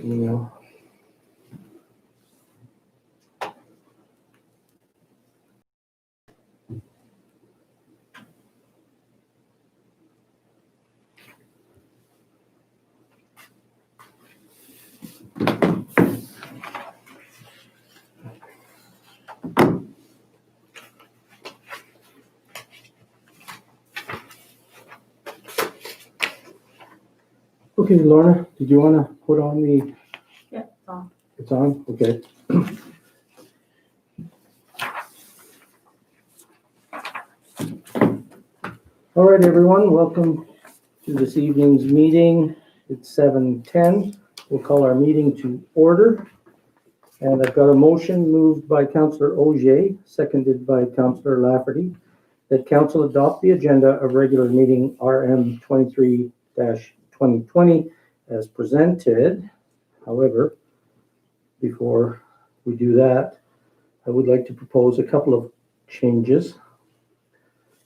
email. Okay, Lorna, did you want to put on the? Yeah, it's on. It's on? Okay. All right, everyone, welcome to this evening's meeting. It's 7:10. We'll call our meeting to order. And I've got a motion moved by Councillor Auger, seconded by Councillor Lafferty, that council adopt the agenda of regular meeting RM 23-2020 as presented. However, before we do that, I would like to propose a couple of changes.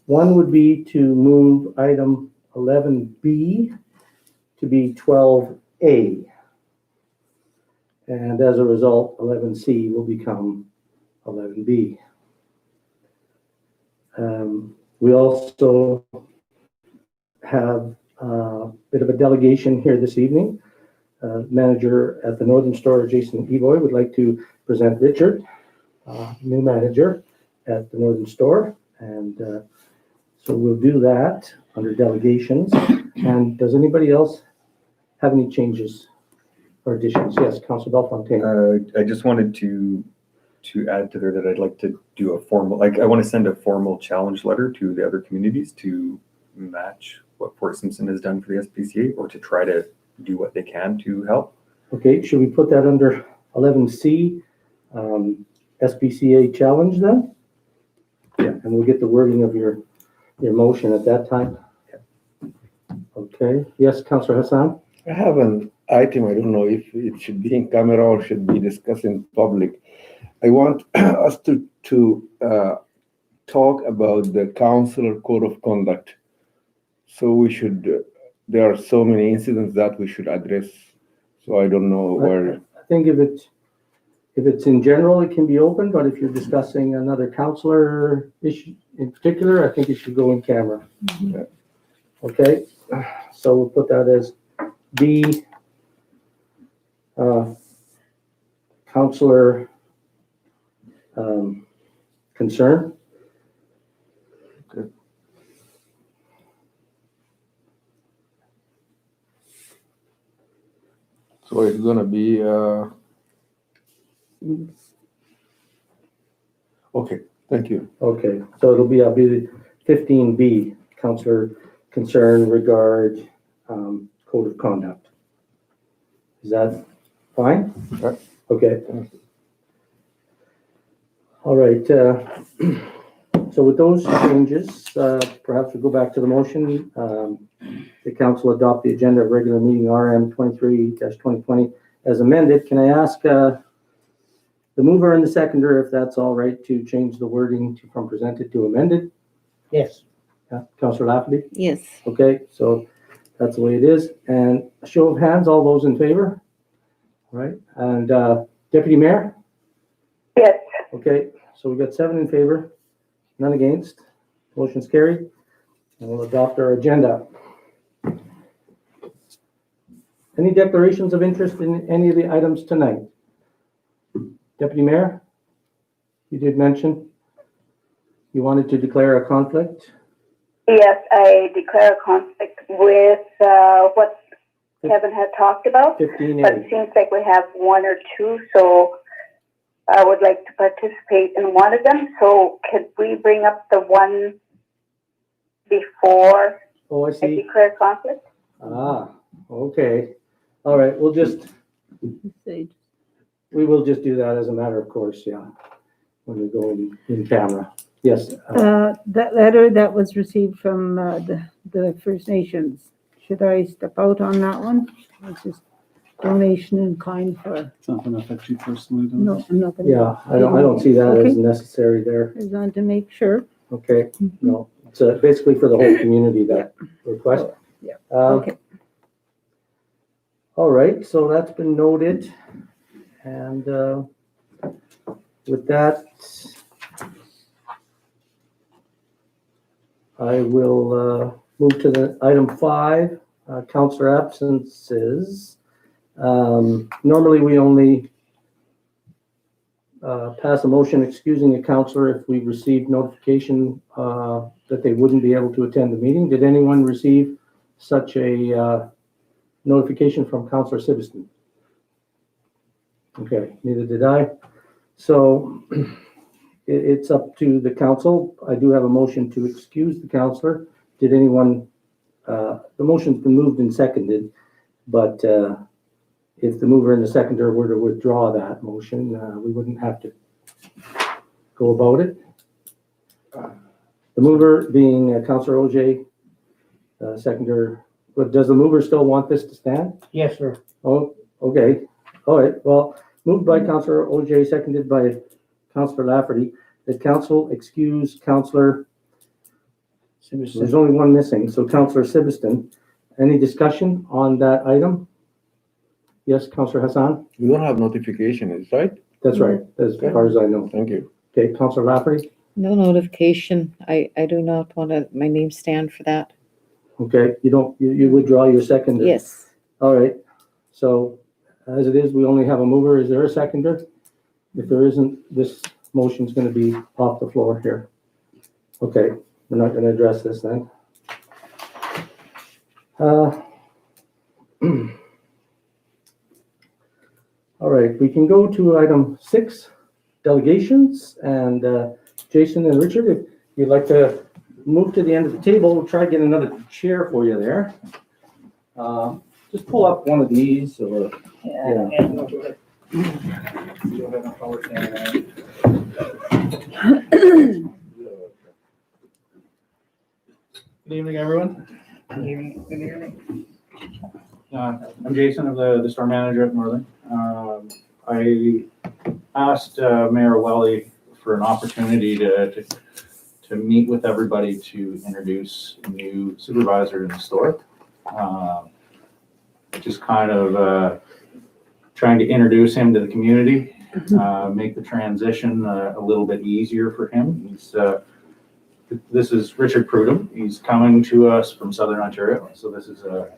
One would be to move item 11B to be 12A. And as a result, 11C will become 11B. We also have a bit of a delegation here this evening. Manager at the Northern Store, Jason Evoy, would like to present Richard, new manager at the Northern Store. And so we'll do that under delegations. And does anybody else have any changes or additions? Yes, Councillor Bellefontaine. I just wanted to add to there that I'd like to do a formal, I want to send a formal challenge letter to the other communities to match what Fort Simpson has done for the SPCA, or to try to do what they can to help. Okay, should we put that under 11C, SPCA challenge then? Yeah. And we'll get the wording of your motion at that time. Yeah. Okay, yes, Councillor Hassan? I have an item. I don't know if it should be in camera or should be discussed in public. I want us to talk about the councillor code of conduct. So we should, there are so many incidents that we should address. So I don't know where. I think if it's in general, it can be open, but if you're discussing another councillor issue in particular, I think it should go in camera. Yeah. Okay, so we'll put that as B, councillor concern. Okay. So it's gonna be okay. Thank you. Okay, so it'll be 15B, councillor concern regard code of conduct. Is that fine? Yeah. Okay. All right. So with those changes, perhaps we'll go back to the motion. The council adopt the agenda of regular meeting RM 23-2020 as amended. Can I ask the mover and the seconder if that's all right to change the wording from presented to amended? Yes. Yeah. Councillor Lafferty? Yes. Okay, so that's the way it is. And a show of hands, all those in favor? All right, and Deputy Mayor? Yes. Okay, so we've got 7 in favor, none against. Motion's carried, and we'll adopt our agenda. Any declarations of interest in any of the items tonight? Deputy Mayor, you did mention you wanted to declare a conflict. Yes, I declare a conflict with what Kevin had talked about, 15A. but it seems like we have 1 or 2, so I would like to participate in one of them. So could we bring up the one before Oh, I I see. declare conflict? Ah, okay. All right, we will just do that as a matter of course, yeah, when we go in camera. Yes. That letter that was received from the First Nations, should I step out on that one? It's just donation in kind for, It's not gonna affect you personally, though. no, I'm not gonna. Yeah, I don't see that as Okay. necessary there. I just wanted to make sure. Okay, no, it's basically for the whole community, that request. Yeah. Um, Okay. All right, so that's been noted. And with that, I will move to the item 5, counselor absences. Normally, we only pass a motion excusing a counselor if we receive notification that they wouldn't be able to attend the meeting. Did anyone receive such a notification from Counselor Sibiston? Okay, neither did I. So it's up to the council. I do have a motion to excuse the counselor. Did anyone, the motion's been moved and seconded, but if the mover and the seconder were to withdraw that motion, we wouldn't have to go about it. The mover being Councillor OJ, seconder, but does the mover still want this to stand? Yes, sir. Oh, okay. All right. Well, moved by Councillor OJ, seconded by Councillor Lafferty, that council excuse Councillor, there's only one missing, so Councillor Sibiston. Any discussion on that item? Yes, Councillor Hassan? We don't have notification, is right? That's right, as far as I know. Thank you. Okay, Councillor Lafferty? No notification. I do not want to, my name stand for that. Okay, you withdraw your second? Yes. All right. So as it is, we only have a mover. Is there a seconder? If there isn't, this motion's going to be off the floor here. Okay, we're not going to address this then. All right, we can go to item 6, delegations. And Jason and Richard, if you'd like to move to the end of the table, we'll try to get another chair for you there. Just pull up one of these or, yeah. Good evening, everyone. Good evening. I'm Jason, I'm the store manager at Northern. I asked Mayor Welly for an opportunity to meet with everybody to introduce a new supervisor in the store. Just kind of trying to introduce him to the community, make the transition a little bit easier for him. This is Richard Prudhomme. He's coming to us from Southern Ontario, so this is a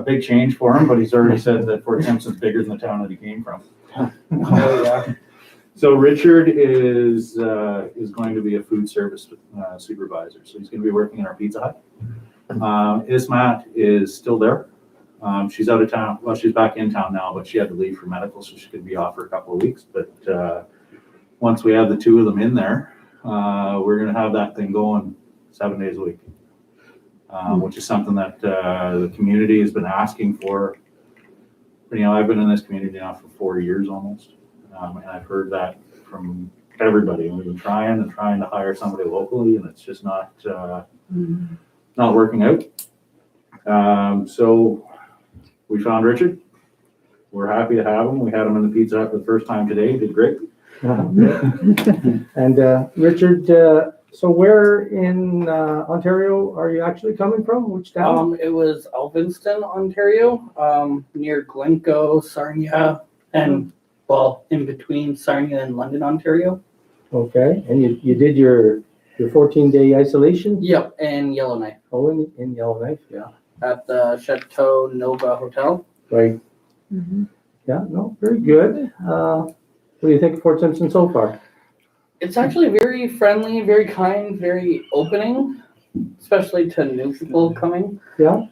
big change for him, but he's already said that Fort Simpson's bigger than the town that he came from. So Richard is going to be a food service supervisor. So he's going to be working in our Pizza Hut. Ismat is still there. She's out of town. Well, she's back in town now, but she had to leave for medical, so she could be off for a couple of weeks. But once we have the two of them in there, we're going to have that thing going 7 days a week, which is something that the community has been asking for. You know, I've been in this community now for 4 years almost, and I've heard that from everybody. We've been trying to hire somebody locally, and it's just not working out. So we found Richard. We're happy to have him. We had him in the Pizza Hut for the first time today. He did great. And Richard, so where in Ontario are you actually coming from? Which town? It was Alvinston, Ontario, near Glencoe, Sarnia, and well, in between Sarnia and London, Ontario. Okay, and you did your 14-day isolation? Yep, and Yellowknife Oh, in Yellowknife, yeah. at the Chateau Nova Hotel. Right. Yeah, no, very good. What do you think of Fort Simpson so far? It's actually very friendly, very kind, very opening, especially to new people coming. Yeah.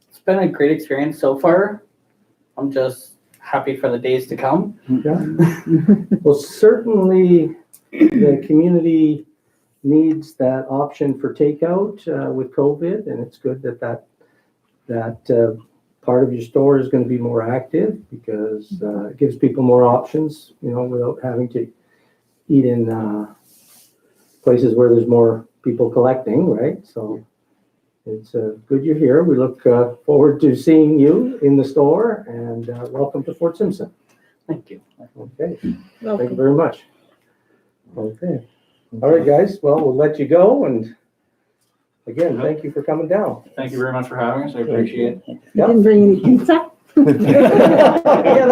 It's been a great experience so far. I'm just happy for the days to come. Yeah. Well, certainly the community needs that option for takeout with COVID, and it's good that part of your store is going to be more active because it gives people more options, you know, without having to eat in places where there's more people collecting, right? So it's good you're here. We look forward to seeing you in the store, and welcome to Fort Simpson. Thank you. Okay, thank you very much. Okay, all right, guys. Well, we'll let you go, and again, thank you for coming down. Thank you very much for having us. I appreciate it. You didn't bring any pizza? Yeah,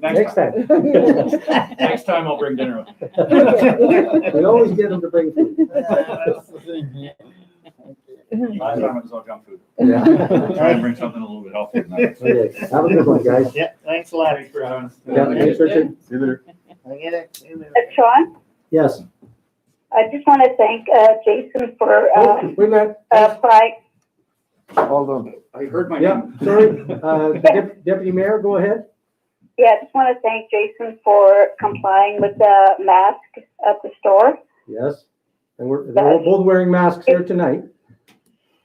that's next time. Next time I'll bring dinner. We always get them to bring food. Last time it was all junk food. Yeah. Try and bring something a little bit healthier than that. Okay, have a good one, guys. Yeah, thanks a lot. Thanks for having us. Yeah, thanks, Richard. See you later. Sean, Yes. I just want to thank Jason for Oh, wait a minute. applying. Hold on. I heard my Yeah, name. sorry. Deputy Mayor, go ahead. Yeah, I just want to thank Jason for complying with the mask at the store. Yes. And they're both wearing masks here tonight.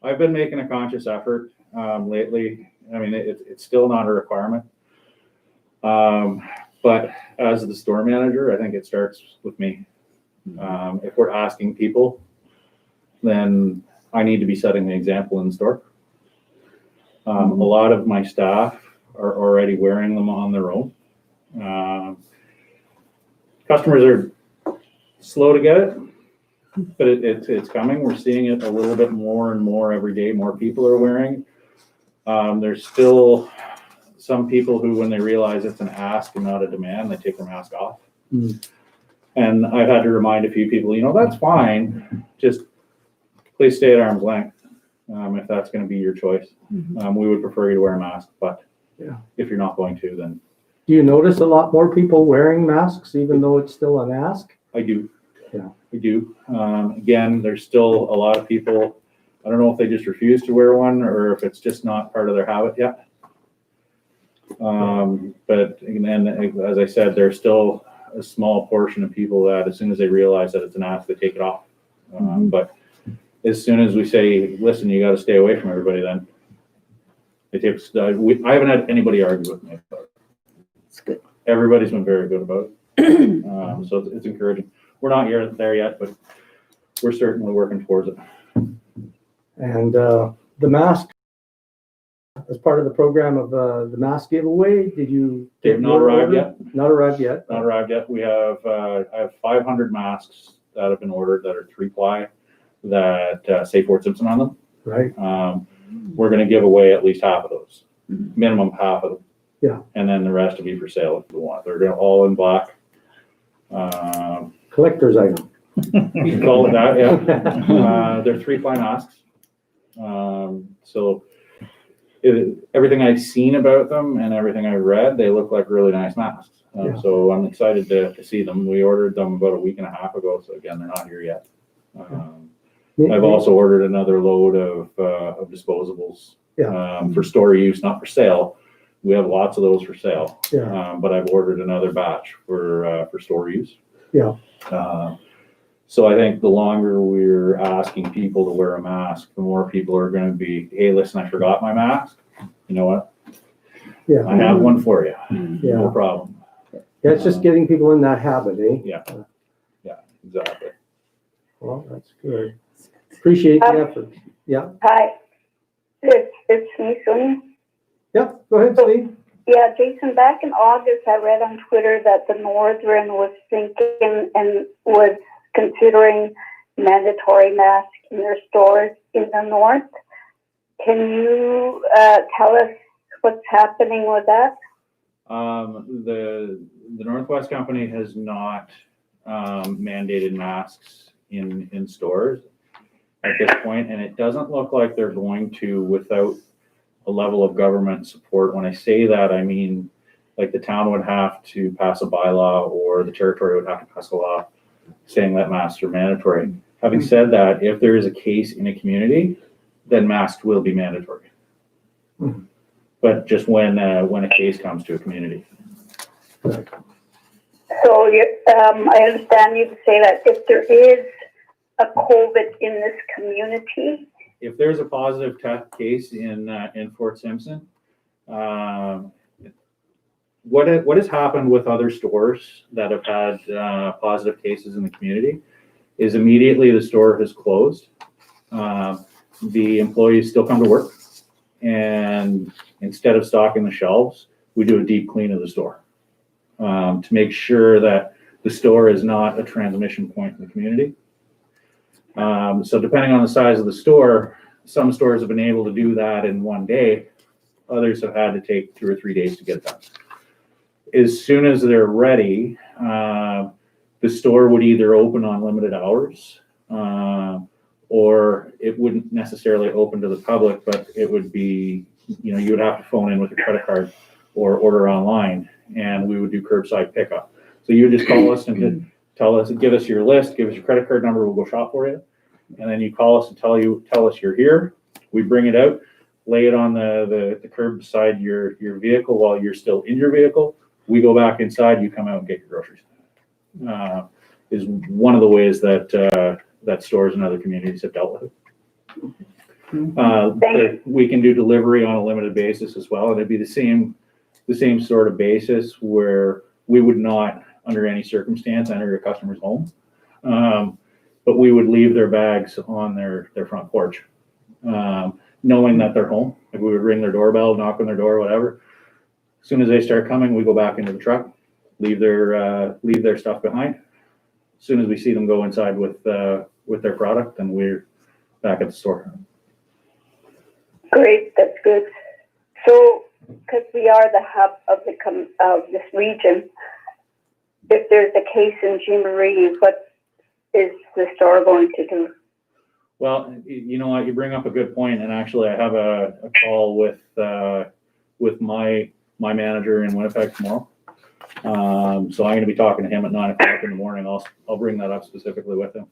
I've been making a conscious effort lately. I mean, it's still not a requirement. But as the store manager, I think it starts with me. If we're asking people, then I need to be setting the example in the store. A lot of my staff are already wearing them on their own. Customers are slow to get it, but it's coming. We're seeing it a little bit more and more every day. More people are wearing. There's still some people who, when they realize it's an ask and not a demand, they take their mask off. And I've had to remind a few people, that's fine. Just please stay at arm's length if that's going to be your choice. We would prefer you to wear a mask, but if you're not going to, then. Do you notice a lot more people wearing masks, even though it's still an ask? I do. Yeah. I do. Again, there's still a lot of people, I don't know if they just refuse to wear one or if it's just not part of their habit yet. But then, as I said, there's still a small portion of people that as soon as they realize that it's an ask, they take it off. But as soon as we say, listen, you got to stay away from everybody, then they take, I haven't had anybody argue with me about it. It's good. Everybody's been very good about it. So it's encouraging. We're not there yet, but we're certainly working towards it. And the mask, as part of the program of the mask giveaway, did you? They've not arrived yet. Not arrived yet. Not arrived yet. We have, I have 500 masks that have been ordered that are 3-ply that say Fort Simpson on them. Right. We're going to give away at least half of those, minimum half of them. Yeah. And then the rest will be for sale if you want. They're going to all in black. Collector's item. You can call it that, yeah. They're 3-ply masks. So everything I've seen about them and everything I've read, they look like really nice masks. So I'm excited to see them. We ordered them about a week and a half ago. So again, they're not here yet. I've also ordered another load of disposables for store use, not for sale. We have lots of those for sale. But I've ordered another batch for store use. So I think the longer we're asking people to wear a mask, the more people are going to be, hey, listen, I forgot my mask. You know what? I have one for you. No problem. Yeah, it's just getting people in that habit, eh? Yeah, exactly. Well, that's good. Appreciate the effort. Yeah. Hi, it's me, Sonia. Yeah, go ahead, Steve. Yeah, Jason, back in August, I read on Twitter that the Northern was thinking and was considering mandatory masks in their stores in the north. Can you tell us what's happening with that? The Northwest Company has not mandated masks in stores at this point, and it doesn't look like they're going to without a level of government support. When I say that, I mean like the town would have to pass a bylaw or the territory would have to pass a law saying that masks are mandatory. Having said that, if there is a case in a community, then masks will be mandatory. But just when a case comes to a community. So I understand you to say that if there is a COVID in this community, if there's a positive test case in Fort Simpson, what has happened with other stores that have had positive cases in the community is immediately the store has closed. The employees still come to work, and instead of stocking the shelves, we do a deep clean of the store to make sure that the store is not a transmission point in the community. So depending on the size of the store, some stores have been able to do that in one day. Others have had to take 2 or 3 days to get it done. As soon as they're ready, the store would either open on limited hours, or it wouldn't necessarily open to the public, but it would be, you would have to phone in with your credit card or order online, and we would do curbside pickup. So you would just call us and give us your list, give us your credit card number, we'll go shop for you. And then you call us and tell us you're here. We bring it out, lay it on the curb beside your vehicle while you're still in your vehicle. We go back inside, you come out and get your groceries. Is one of the ways that stores in other communities have dealt with it. We can do delivery on a limited basis as well, and it'd be the same sort of basis where we would not, under any circumstance, enter a customer's home, but we would leave their bags on their front porch, knowing that they're home. Like, we would ring their doorbell, knock on their door, whatever. As soon as they start coming, we go back into the truck, leave their stuff behind. As soon as we see them go inside with their product, then we're back at the store. Great, that's good. So, because we are the hub of this region, if there's a case in Jean Marie, what is the store going to do? Well, you know what, you bring up a good point, and actually I have a call with my manager in Winnipeg tomorrow. So I'm going to be talking to him at 9 o'clock in the morning. I'll bring that up specifically with him.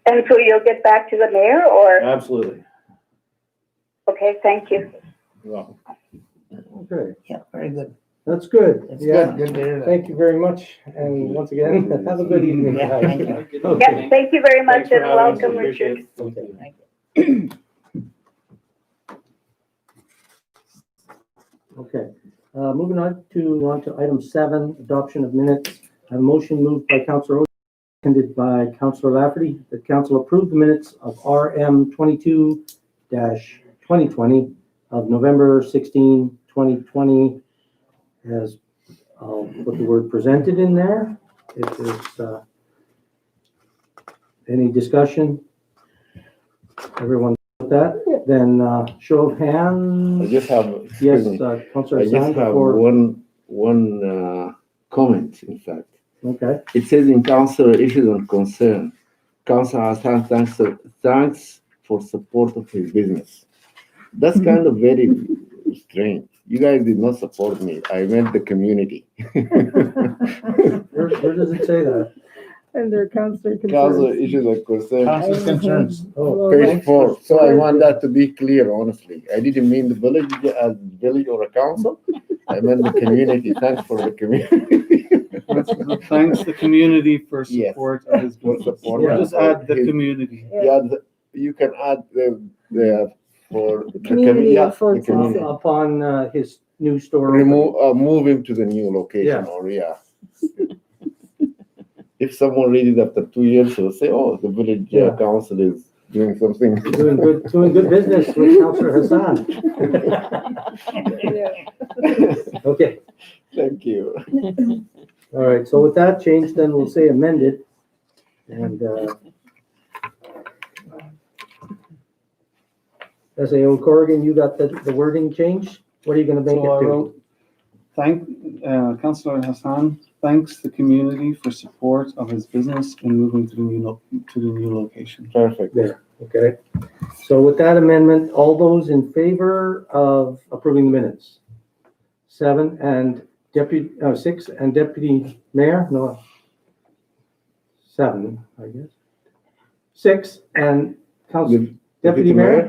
And so you'll get back to the mayor, or? Absolutely. Okay, thank you. You're welcome. Okay, Yeah, very good. that's good. That's Yeah. good. Good to hear that. Thank you very much. And once again, have a good evening. Yeah, guys. thank you. Okay. Yes, thank you very much, Thanks for and having us. welcome, Appreciate Richard. it. Okay, moving on to item 7, adoption of minutes. A motion moved by Councillor Oates, seconded by Councillor Lafferty, that council approve the minutes of RM 22-2020 of November 16, 2020, as I'll put the word presented in there. If there's any discussion, everyone with that, then show of I hands. just have, Yes, excuse me, Councillor I just Hassan have before. one comment, in fact. Okay. It says in council issues and concern, Councillor Hassan thanks for support of his business. That's kind of very strange. You guys did not support me. I meant the community. Where does it say that? And their councillor Council concerns. issues and concern, Council's concerns. Oh, Well, page thanks 4. So I want that to be clear, honestly. I didn't mean the village as village or a council. I meant the community. Thanks for the community. Thanks the community for Yes. support of his For business. support. We'll just add the His- community. Yeah, you can add the for the community yeah, of Fort the community. Simpson. upon his new store. Move him to the new location, Yeah. or yeah. If someone read it after 2 years, he'll say, "Oh, the village Yeah. council is doing something." Doing good business with Councillor Hassan. Okay, Thank you. all right, so with that change, then we'll say amended. And SAO Corrigan, you got the wording changed? What are you gonna make So I it to? wrote, Councillor Hassan thanks the community for support of his business in moving to the new location. Perfect. There, okay. So with that amendment, all those in favor of approving the minutes? 7 and 6 and deputy mayor? No. 7, I guess. 6 and council, deputy mayor?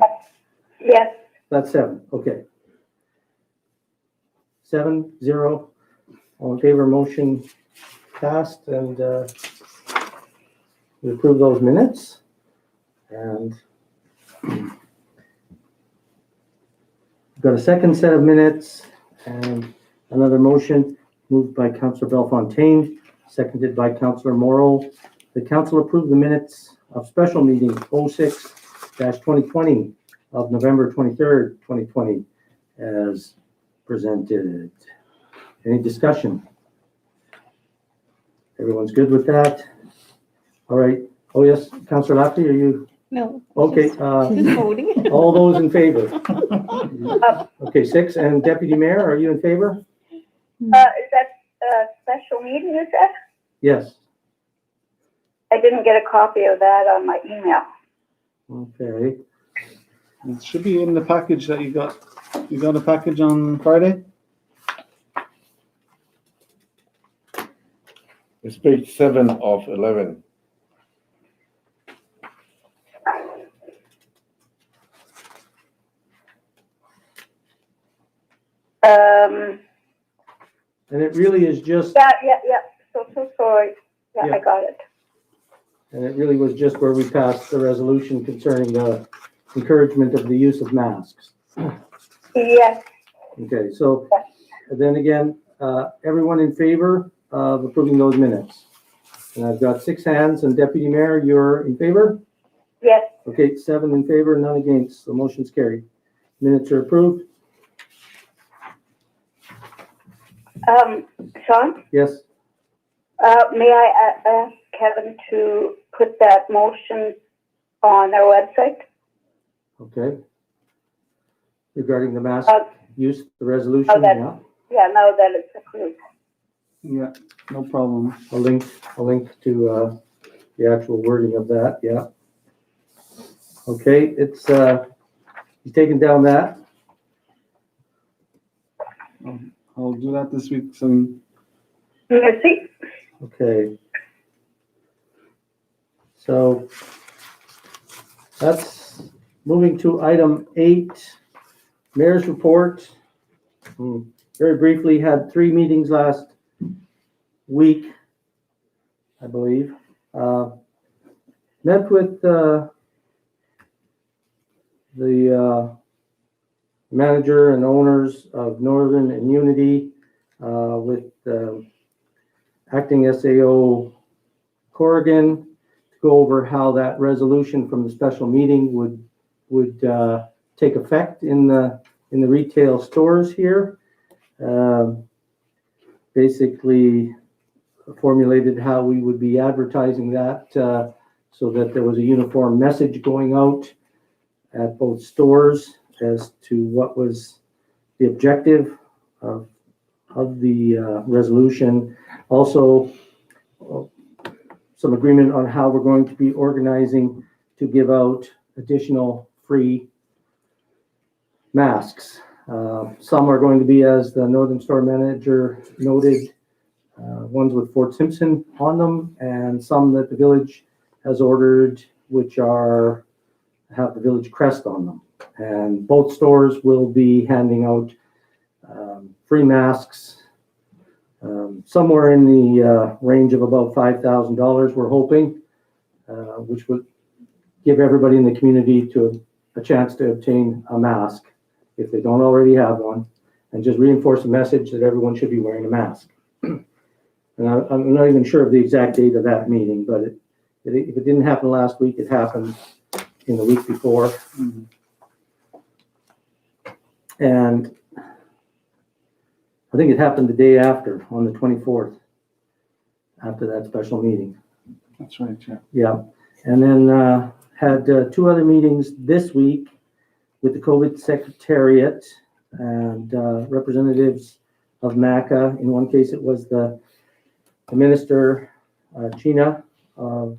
Yes, That's 7, okay. 7-0, all in favor, motion passed, and we approve those minutes. And we've got a second set of minutes and another motion moved by Councillor Bellefontaine, seconded by Councillor Morrow. The council approved the minutes of special meeting 06-2020 of November 23rd, 2020, as presented. Any discussion? Everyone's good with that? All right. Oh, yes, Councillor Lafferty, are you No. Okay, Just voting. all those in favor? Okay, 6. And Deputy Mayor, are you in favor? Is that a special meeting you said? Yes. I didn't get a copy of that on my email. Okay. It should be in the package that you got. You got a package on Friday? It's page 7 of 11. And it really is just, Yeah. So sorry. Yeah, Yeah. I got it. and it really was just where we passed the resolution concerning the encouragement of the use of masks. Yes. Okay, so then again, everyone in favor of approving those minutes? And I've got 6 hands, and Deputy Mayor, you're in favor? Yes. Okay, 7 in favor, none against, the motion's carried. Minutes are approved? Sean, Yes? may I ask Kevin to put that motion on our website? Okay. Regarding the mask Uh, use, the resolution, Oh, that- yeah? Yeah, now that it's approved. Yeah, no problem. A link to the actual wording of that, yeah. Okay, it's, you taken down that? I'll do that this week. So Merci. Okay. So that's moving to item 8, Mayor's report. Very briefly, had 3 meetings last week, I believe. Met with the manager and owners of Northern and Unity, with acting SAO Corrigan, to go over how that resolution from the special meeting would take effect in the retail stores here. Basically formulated how we would be advertising that, so that there was a uniform message going out at both stores as to what was the objective of the resolution. Also, some agreement on how we're going to be organizing to give out additional free masks. Some are going to be, as the Northern Store manager noted, ones with Fort Simpson on them, and some that the village has ordered, which have the village crest on them. And both stores will be handing out free masks, somewhere in the range of about $5,000, we're hoping, which would give everybody in the community a chance to obtain a mask if they don't already have one, and just reinforce the message that everyone should be wearing a mask. And I'm not even sure of the exact date of that meeting, but if it didn't happen last week, it happened in the week before. Mhm. And I think it happened the day after, on the 24th, after that special meeting. that's right, yeah. Yeah. And then had 2 other meetings this week with the COVID Secretariat and representatives of MACA. In one case, it was the Minister, China, of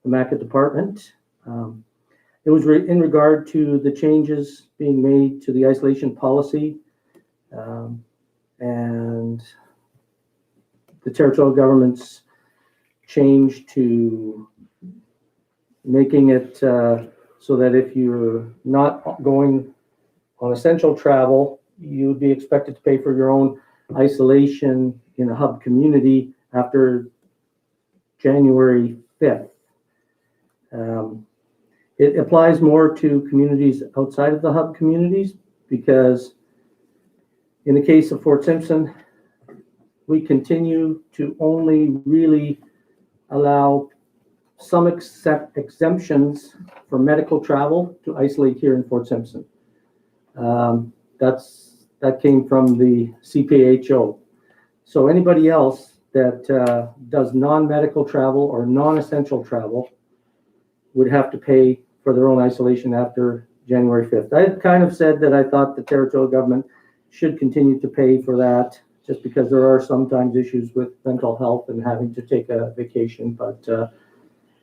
the MACA department. It was in regard to the changes being made to the isolation policy, and the territorial government's change to making it so that if you're not going on essential travel, you'd be expected to pay for your own isolation in a hub community after January 5th. It applies more to communities outside of the hub communities, because in the case of Fort Simpson, we continue to only really allow some exemptions for medical travel to isolate here in Fort Simpson. That came from the CPHO. So anybody else that does non-medical travel or non-essential travel would have to pay for their own isolation after January 5th. I had kind of said that I thought the territorial government should continue to pay for that, just because there are sometimes issues with mental health and having to take a vacation. But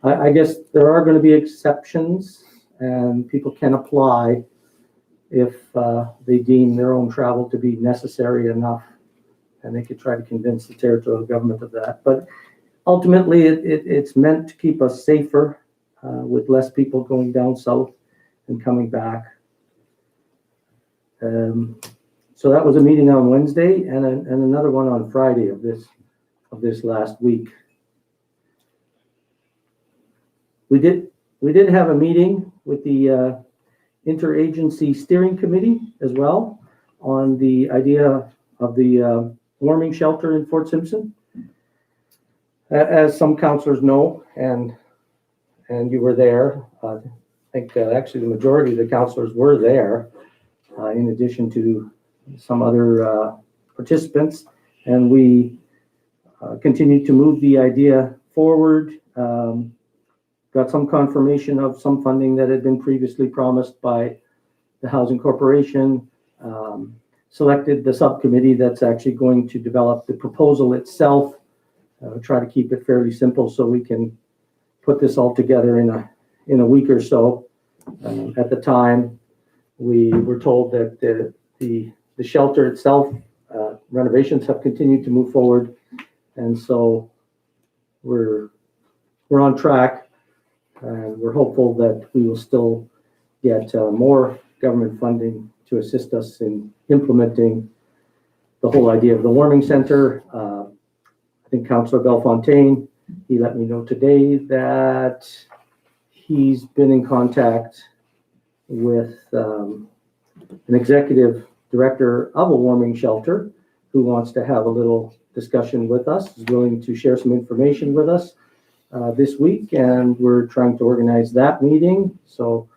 I guess there are going to be exceptions, and people can apply if they deem their own travel to be necessary enough, and they could try to convince the territorial government of that. But ultimately, it's meant to keep us safer with less people going down south and coming back. So that was a meeting on Wednesday, and another one on Friday of this last week. We did have a meeting with the interagency steering committee as well on the idea of the warming shelter in Fort Simpson. As some councillors know, and you were there, I think actually the majority of the councillors were there, in addition to some other participants, and we continued to move the idea forward. Got some confirmation of some funding that had been previously promised by the Housing Corporation. Selected the subcommittee that's actually going to develop the proposal itself. Try to keep it fairly simple so we can put this all together in a week or so. At the time, we were told that the shelter itself, renovations have continued to move forward, and so we're on track, and we're hopeful that we will still get more government funding to assist us in implementing the whole idea of the warming center. I think Councillor Bellefontaine, he let me know today that he's been in contact with an executive director of a warming shelter who wants to have a little discussion with us, is willing to share some information with us this week, and we're trying to organize that meeting. So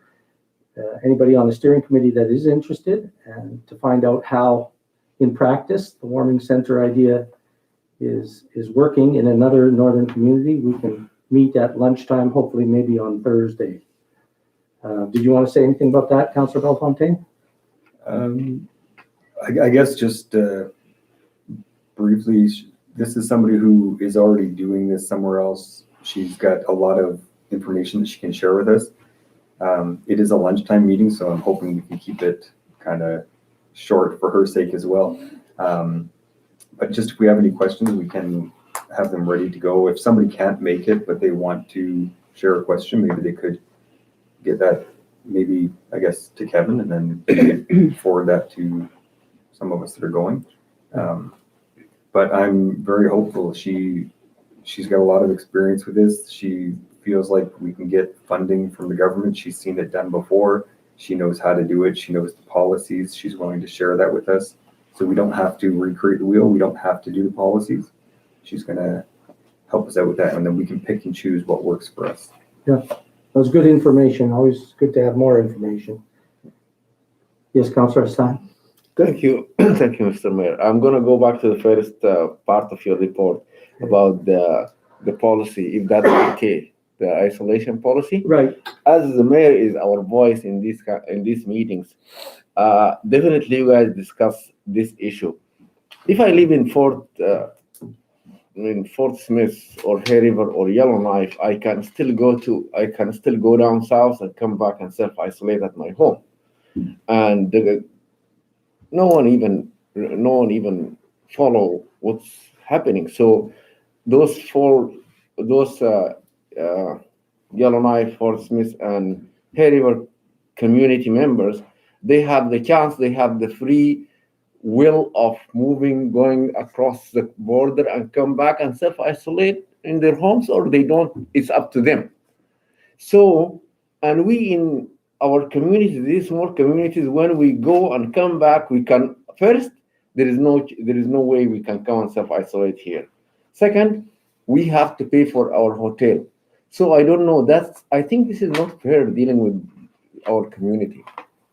anybody on the steering committee that is interested, and to find out how in practice the warming center idea is working in another northern community, we can meet at lunchtime, hopefully maybe on Thursday. Did you want to say anything about that, Councillor Bellefontaine? I guess just briefly, this is somebody who is already doing this somewhere else. She's got a lot of information that she can share with us. It is a lunchtime meeting, so I'm hoping we can keep it kind of short for her sake as well. But just if we have any questions, we can have them ready to go. If somebody can't make it, but they want to share a question, maybe they could get that, maybe, I guess, to Kevin, and then forward that to some of us that are going. But I'm very hopeful. She's got a lot of experience with this. She feels like we can get funding from the government. She's seen it done before. She knows how to do it. She knows the policies. She's willing to share that with us. So we don't have to recreate the wheel. We don't have to do the policies. She's going to help us out with that, and then we can pick and choose what works for us. Yeah, that was good information. Always good to have more information. Yes, Councillor Hassan. Thank you. Thank you, Mr. Mayor. I'm going to go back to the first part of your report about the policy, if that's okay, the isolation policy. Right. As the mayor is our voice in these meetings, definitely you guys discuss this issue. If I live in Fort Smith or Hay River or Yellowknife, I can still go down south and come back and self-isolate at my home, and no one even follow what's happening. So those Yellowknife, Fort Smith, and Hay River community members, they have the chance, they have the free will of moving, going across the border and come back and self-isolate in their homes, or they don't. It's up to them. So, and we in our communities, these small communities, when we go and come back, we can first, there is no way we can come and self-isolate here. Second, we have to pay for our hotel. So I don't know, I think this is not fair dealing with our community.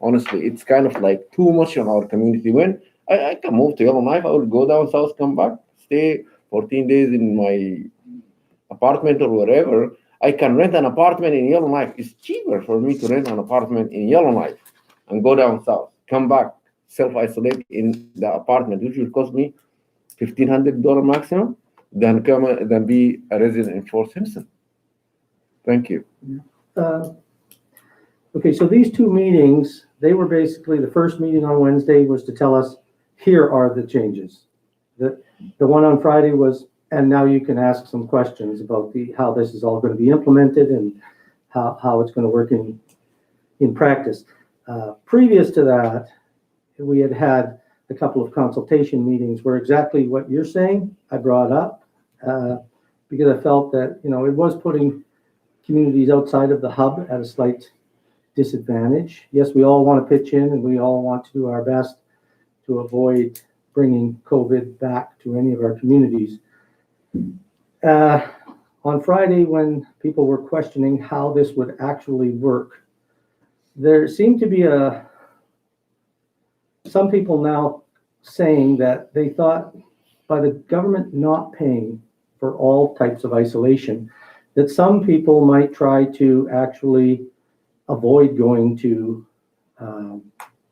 Honestly, it's kind of like too much on our community. When I can move to Yellowknife, I will go down south, come back, stay 14 days in my apartment or wherever, I can rent an apartment in Yellowknife. It's cheaper for me to rent an apartment in Yellowknife and go down south, come back, self-isolate in the apartment, which will cost me $1,500 maximum, than be a resident in Fort Simpson. Thank you. Okay, so these two meetings, they were basically, the first meeting on Wednesday was to tell us, here are the changes. The one on Friday was, and now you can ask some questions about how this is all going to be implemented and how it's going to work in practice. Previous to that, we had a couple of consultation meetings where exactly what you're saying, I brought up, because I felt that, it was putting communities outside of the hub at a slight disadvantage. Yes, we all want to pitch in and we all want to do our best to avoid bringing COVID back to any of our communities. On Friday, when people were questioning how this would actually work, there seemed to be some people now saying that they thought by the government not paying for all types of isolation, that some people might try to actually avoid going to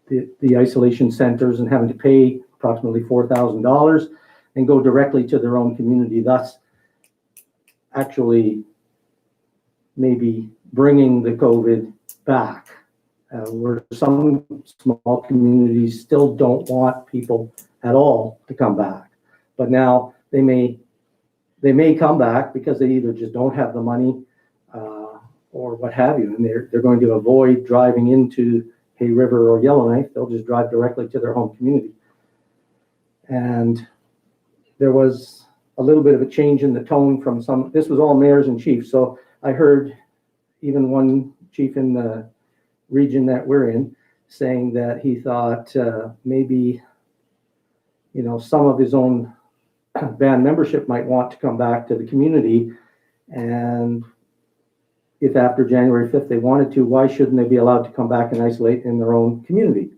the isolation centers and having to pay approximately $4,000 and go directly to their own community, thus actually maybe bringing the COVID back, where some small communities still don't want people at all to come back. But now they may come back because they either just don't have the money or what have you, and they're going to avoid driving into Hay River or Yellowknife. They'll just drive directly to their home community. And there was a little bit of a change in the tone from this was all mayors and chiefs. So I heard even one chief in the region that we're in saying that he thought maybe, some of his own band membership might want to come back to the community. And if after January 5th they wanted to, why shouldn't they be allowed to come back and isolate in their own community?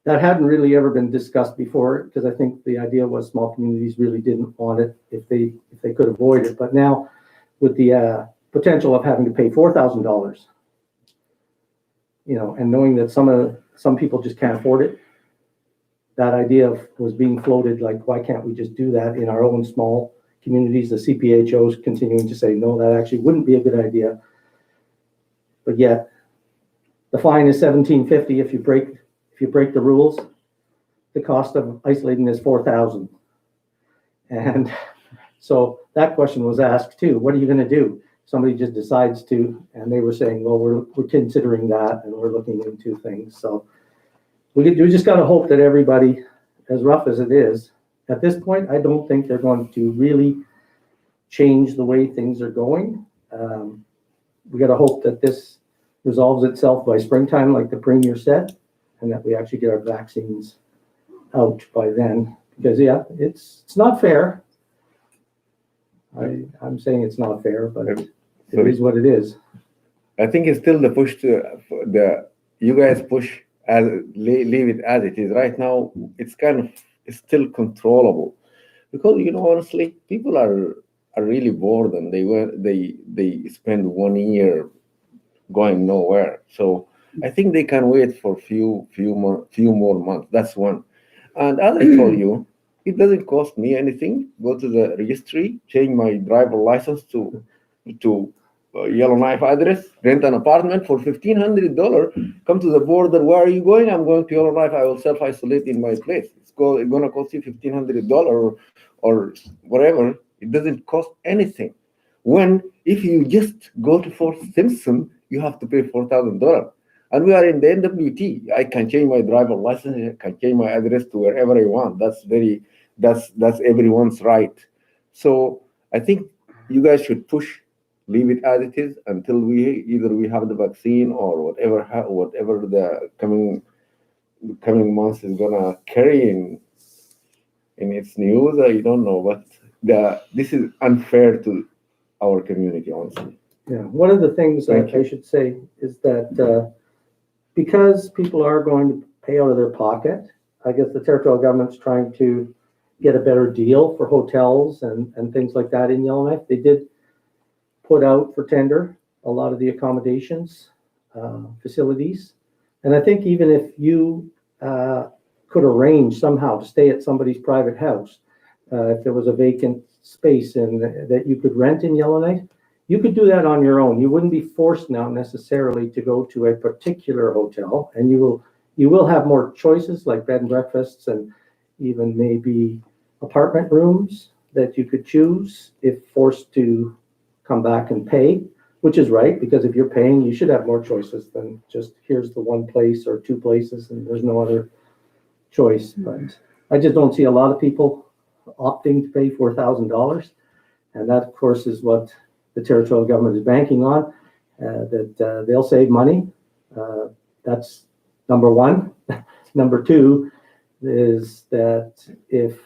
That hadn't really ever been discussed before, because I think the idea was small communities really didn't want it if they could avoid it. But now with the potential of having to pay $4,000, and knowing that some people just can't afford it, that idea was being floated, like, why can't we just do that in our own small communities? The CPHOs continuing to say, no, that actually wouldn't be a good idea. But yet the fine is $1,750 if you break the rules. The cost of isolating is $4,000. And so that question was asked too. What are you going to do? Somebody just decides to, and they were saying, well, we're considering that and we're looking into things. So we just got to hope that everybody, as rough as it is, at this point, I don't think they're going to really change the way things are going. We got to hope that this resolves itself by springtime, like the Premier said, and that we actually get our vaccines out by then. Because, yeah, it's not fair. I'm saying it's not fair, but it is what it is. I think it's still the push you guys push leave it as it is. Right now, it's still controllable, because honestly, people are really bored and they spend 1 year going nowhere. So I think they can wait for few more months. That's one. And as I told you, it doesn't cost me anything. Go to the registry, change my driver license to Yellowknife address, rent an apartment for $1,500, come to the border. Where are you going? I'm going to Yellowknife. I will self-isolate in my place. It's going to cost you $1,500 or whatever. It doesn't cost anything. If you just go to Fort Simpson, you have to pay $4,000. And we are in the NWT. I can change my driver license. I can change my address to wherever I want. That's everyone's right. So I think you guys should leave it as it is until we have the vaccine or whatever the coming months is gonna carry in its news. I don't know, but this is unfair to our community, honestly. Yeah, one of the things I should say is that because people are going to pay out of their pocket, I guess the territorial government's trying to get a better deal for hotels and things like that in Yellowknife. They did put out for tender a lot of the accommodations, facilities. And I think even if you could arrange somehow to stay at somebody's private house, if there was a vacant space that you could rent in Yellowknife, you could do that on your own. You wouldn't be forced now necessarily to go to a particular hotel, and you will have more choices like bed and breakfasts and even maybe apartment rooms that you could choose if forced to come back and pay, which is right, because if you're paying, you should have more choices than just here's the one place or two places and there's no other choice. But I just don't see a lot of people opting to pay $4,000. And that, of course, is what the territorial government is banking on, that they'll save money. That's number one. Number two is that if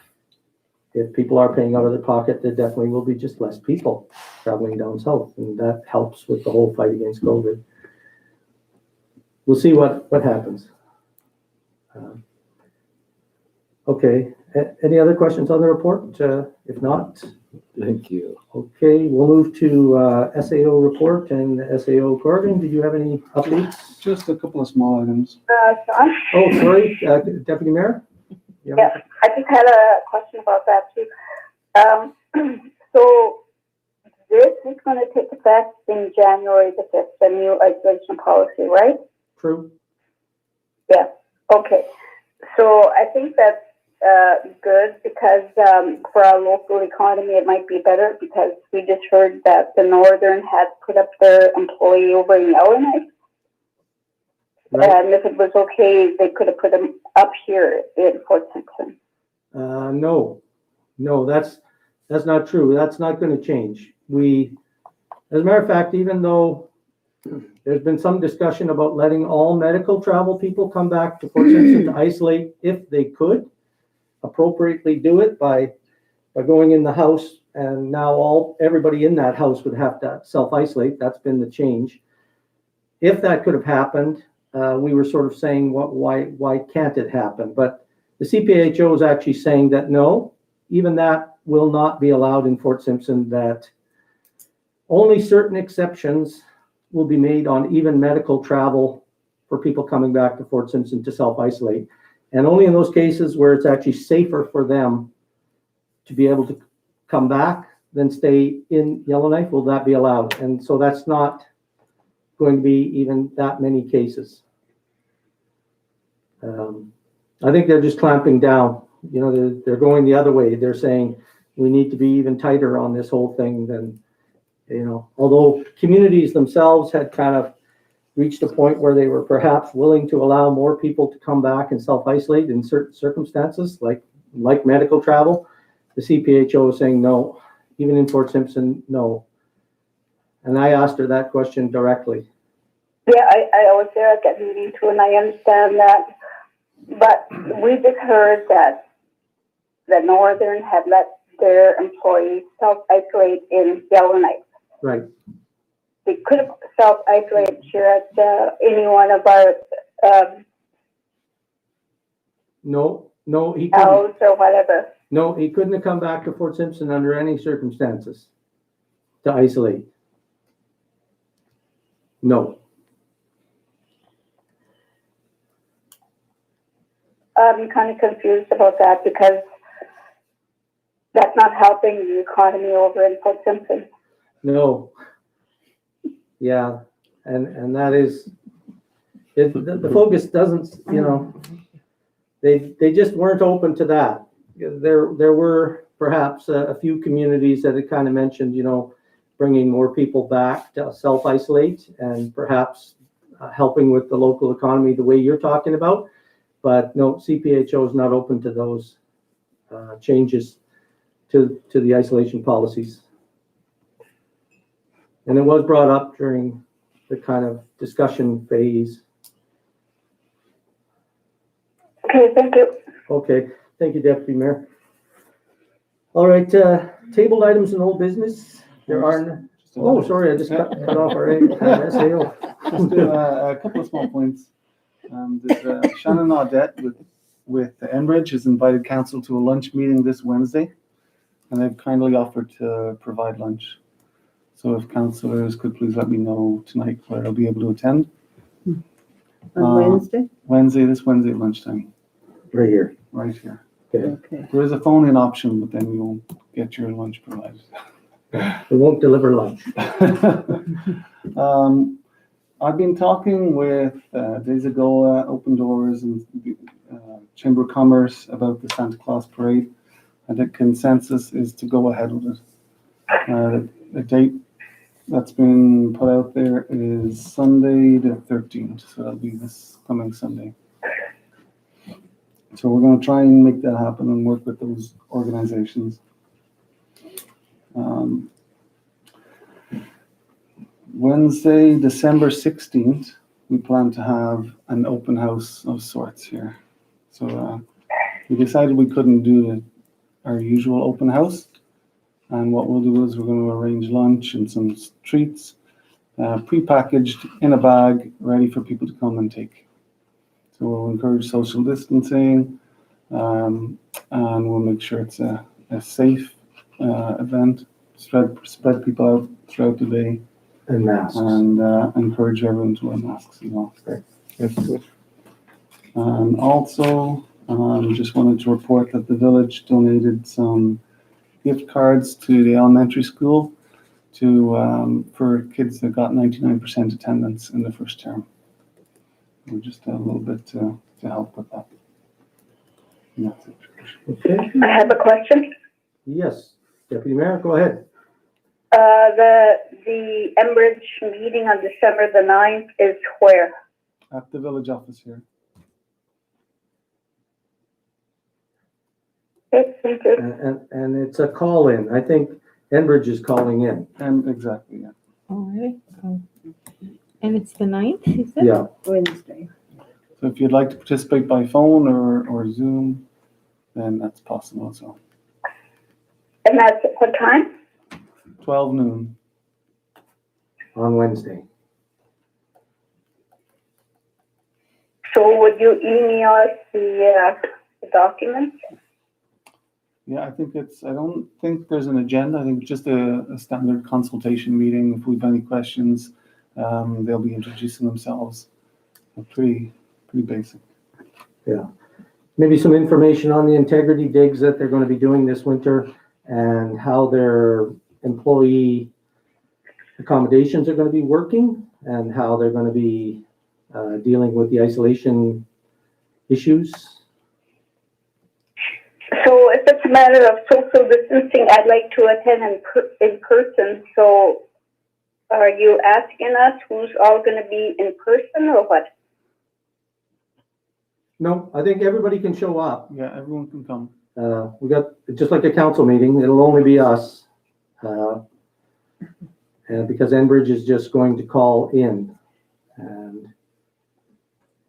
people are paying out of their pocket, there definitely will be just less people traveling down south, and that helps with the whole fight against COVID. We'll see what happens. Okay, any other questions on the report? If not, Thank you. okay, we'll move to SAO report and SAO Corrigan. Did you have any updates? Just a couple of small items. Sean? Oh, sorry, Deputy Mayor? You have- Yeah, I just had a question about that too. So this is going to take effect in January the 5th, the new isolation policy, right? True. Yeah, okay. So I think that's good because for our local economy, it might be better because we just heard that the Northern had put up their employee over in Yellowknife. Right. And if it was okay, they could have put them up here in Fort Simpson. No, that's not true. That's not going to change. As a matter of fact, even though there's been some discussion about letting all medical travel people come back to Fort Simpson to isolate if they could appropriately do it by going in the house, and now everybody in that house would have to self-isolate. That's been the change. If that could have happened, we were sort of saying, why can't it happen? But the CPHO is actually saying that no, even that will not be allowed in Fort Simpson, that only certain exceptions will be made on even medical travel for people coming back to Fort Simpson to self-isolate. And only in those cases where it's actually safer for them to be able to come back than stay in Yellowknife will that be allowed. And so that's not going to be even that many cases. I think they're just clamping down. You know, they're going the other way. They're saying we need to be even tighter on this whole thing than, you know, although communities themselves had kind of reached a point where they were perhaps willing to allow more people to come back and self-isolate in certain circumstances, like medical travel. The CPHO is saying no, even in Fort Simpson, no. And I asked her that question directly. Yeah, I was there at that meeting too, and I understand that. But we just heard that the Northern had let their employees self-isolate in Yellowknife. Right. They could have self-isolated here at any one of our No, he couldn't. house or whatever. No, he couldn't have come back to Fort Simpson under any circumstances to isolate. No. I'm kind of confused about that because that's not helping the economy over in Fort Simpson. No. Yeah, and that is, the focus doesn't, you know, they just weren't open to that. There were perhaps a few communities that had kind of mentioned, you know, bringing more people back to self-isolate and perhaps helping with the local economy the way you're talking about. But no, CPHO is not open to those changes to the isolation policies. And it was brought up during the kind of discussion phase. Okay, thank you. Okay, thank you, Deputy Mayor. All right, tabled items and old business. There are, oh, sorry, I just cut off our SAO. Just a couple of small points. Shannon Audette with Enbridge has invited council to a lunch meeting this Wednesday, and they've kindly offered to provide lunch. So if councillors could please let me know tonight where I'll be able to attend. On Wednesday? This Wednesday at lunchtime, Right here. right here. Okay. Okay. There is a phone-in option, but then you'll get your lunch provided. We won't deliver lunch. I've been talking with Days Ago, Open Doors, and Chamber of Commerce about the Santa Claus Parade. And the consensus is to go ahead with it. The date that's been put out there is Sunday the 13th, so that'll be this coming Sunday. So we're going to try and make that happen and work with those organizations. Wednesday, December 16th, we plan to have an open house of sorts here. So we decided we couldn't do our usual open house. And what we'll do is we're going to arrange lunch and some treats, pre-packaged in a bag, ready for people to come and take. So we'll encourage social distancing, and we'll make sure it's a safe event. Spread people out throughout the day. And masks. And encourage everyone to wear masks as well. That's good. And also, just wanted to report that the village donated some gift cards to the elementary school for kids that got 99% attendance in the first term. And just a little bit to help with that. And that's it. Okay. I have a question. Yes. Deputy Mayor, go ahead. The Enbridge meeting on December the 9th is where? At the village office here. Okay, thank you. And it's a call-in. I think Enbridge is calling in. And exactly, yeah. Oh, really? Oh. And it's the 9th, is it? Yeah. Wednesday. So if you'd like to participate by phone or Zoom, then that's possible as well. And that's at what time? 12 noon. On Wednesday. So would you email us the documents? Yeah, I don't think there's an agenda. I think it's just a standard consultation meeting. If we have any questions, they'll be introducing themselves. Pretty basic. Yeah. Maybe some information on the integrity digs that they're going to be doing this winter and how their employee accommodations are going to be working and how they're going to be dealing with the isolation issues. So if it's a matter of social distancing, I'd like to attend in person. So are you asking us who's all going to be in person or what? No, I think everybody can show up. Yeah, everyone can come. We got, just like a council meeting, it'll only be us. And because Enbridge is just going to call in. And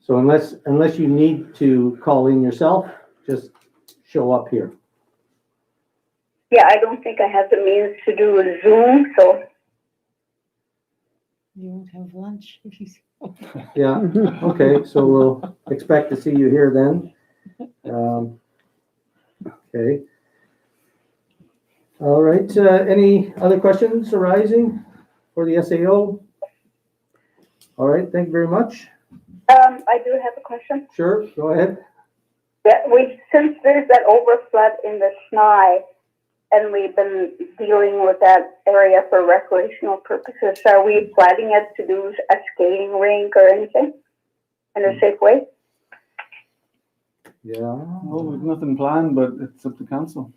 so unless you need to call in yourself, just show up here. Yeah, I don't think I have the means to do a Zoom, so. You won't have lunch if you. Yeah, okay, so we'll expect to see you here then. Okay. All right, any other questions arising for the SAO? All right, thank you very much. I do have a question. Sure, go ahead. Yeah, since there's that overflood in the Snai, and we've been dealing with that area for recreational purposes, are we planning it to do a skating rink or anything in a safe way? Yeah. Well, we've nothing planned, but it's up to council.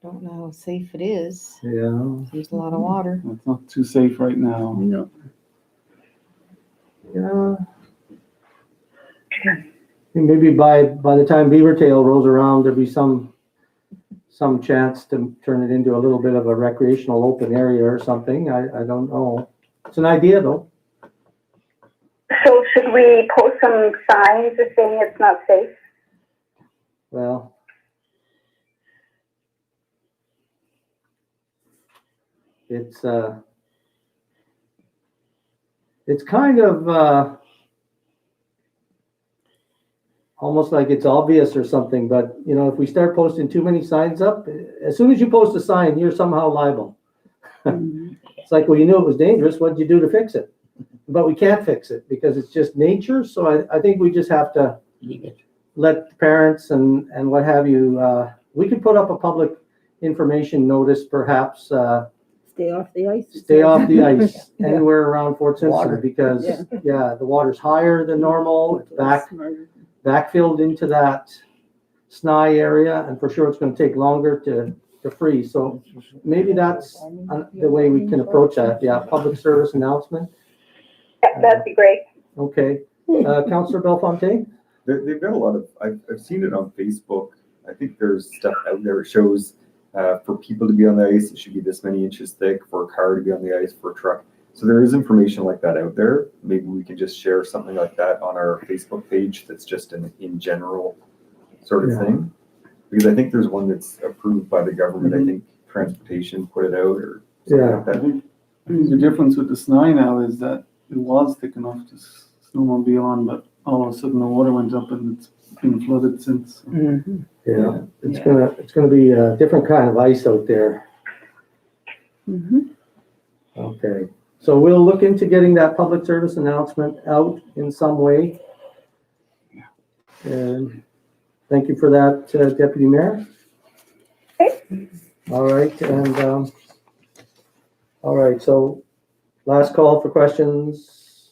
Don't know how safe it is. Yeah. There's a lot of water. It's not too safe right now. No. Yeah. Maybe by the time Beaver Tail rolls around, there'll be some chance to turn it into a little bit of a recreational open area or something. I don't know. It's an idea though. So should we post some signs saying it's not safe? Well, it's kind of almost like it's obvious or something, but you know, if we start posting too many signs up, as soon as you post a sign, you're somehow liable. It's like, well, you knew it was dangerous. What'd you do to fix it? But we can't fix it because it's just nature. So I think we just have to let the parents and what have you, we could put up a public information notice, perhaps, Stay off the ice. stay off the ice Yeah. anywhere around Fort Simpson Water. because, Yeah. the water's higher than normal. It's backfilled into that SNI area, and for sure it's going to take longer to freeze. So maybe that's the way we can approach that. Yeah, public service announcement. That'd be great. Okay. Councillor Bellefontaine? They've got a lot of, I've seen it on Facebook. I think there's stuff out there. It shows for people to be on the ice, it should be this many inches thick. For a car to be on the ice, for a truck. So there is information like that out there. Maybe we can just share something like that on our Facebook page that's just an in general sort of thing. Because I think there's one that's approved by the government. I think transportation put it out or something like that. The difference with the SNI now is that it was thick enough to snowmobile on, but all of a sudden the water went up and it's been flooded since. Yeah, it's gonna be a different kind of ice out there. Okay, so we'll look into getting that public service announcement out in some way. And thank you for that, Deputy Mayor. All right, and all right, so last call for questions.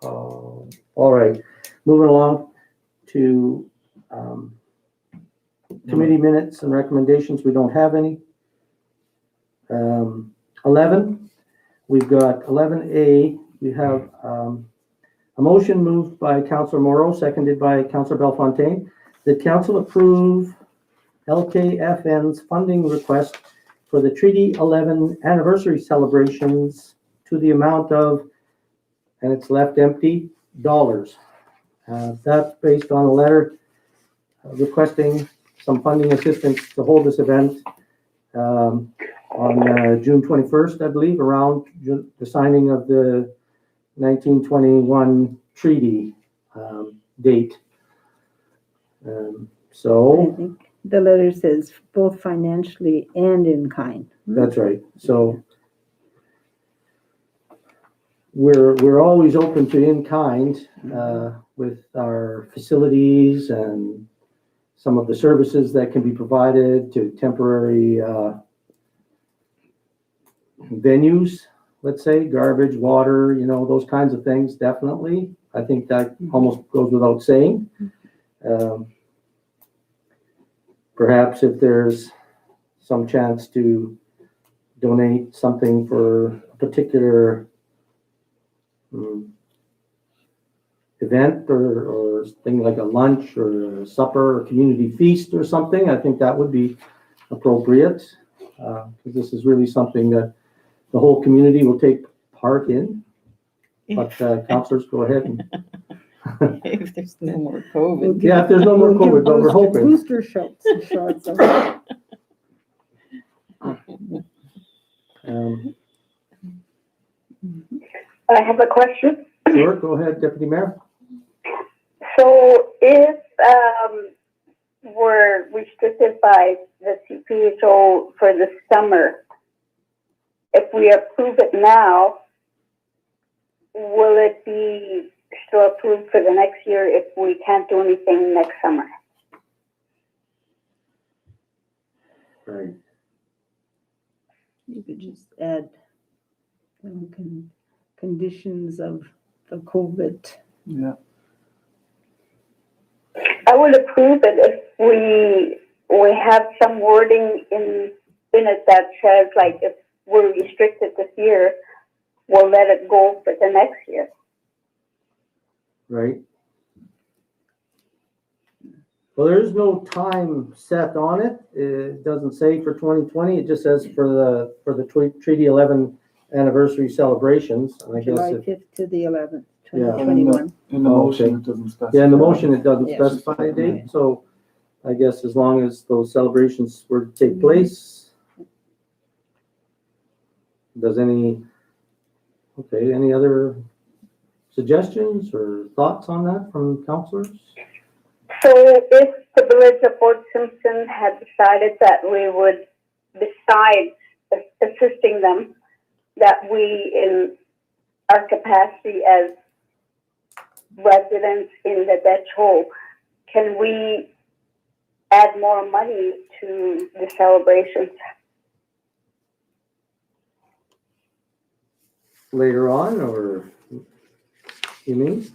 All right, moving along to committee minutes and recommendations. We don't have any. 11, we've got 11A. We have a motion moved by Councillor Morrow, seconded by Councillor Bellefontaine, that council approve LKFN's funding request for the Treaty 11 anniversary celebrations to the amount of, and it's left empty, dollars. That's based on a letter requesting some funding assistance to hold this event on June 21st, I believe, around the signing of the 1921 treaty date. So I think the letter says both financially and in kind. that's right. So we're always open to in kind with our facilities and some of the services that can be provided to temporary venues, let's say, garbage, water, those kinds of things, definitely. I think that almost goes without saying. Perhaps if there's some chance to donate something for a particular event or thing like a lunch or a supper or community feast or something, I think that would be appropriate. Because this is really something that the whole community will take part in. But councillors, go ahead. If there's no more COVID. Yeah, if there's no more COVID, but we're hoping. Booster shots. I have a question. Sure, go ahead, Deputy Mayor. So if we're restricted by the CPHO for the summer, if we approve it now, will it be still approved for the next year if we can't do anything next summer? Right. You could just add conditions of the COVID. Yeah. I would approve it if we have some wording in it that says, like, if we're restricted this year, we'll let it go for the next year. Right. Well, there is no time set on it. It doesn't say for 2020. It just says for the Treaty 11 anniversary celebrations. And I guess July it, 5th to the 11th, Yeah. 2021. In the motion, it doesn't specify. yeah, in the motion it doesn't Yeah. specify a date. So I guess as long as those celebrations were to take place, any other suggestions or thoughts on that from councillors? So if the village of Fort Simpson had decided that we would, besides assisting them, that we, in our capacity as residents in the Dutch Hole, can we add more money to the celebrations? Later on, or you mean?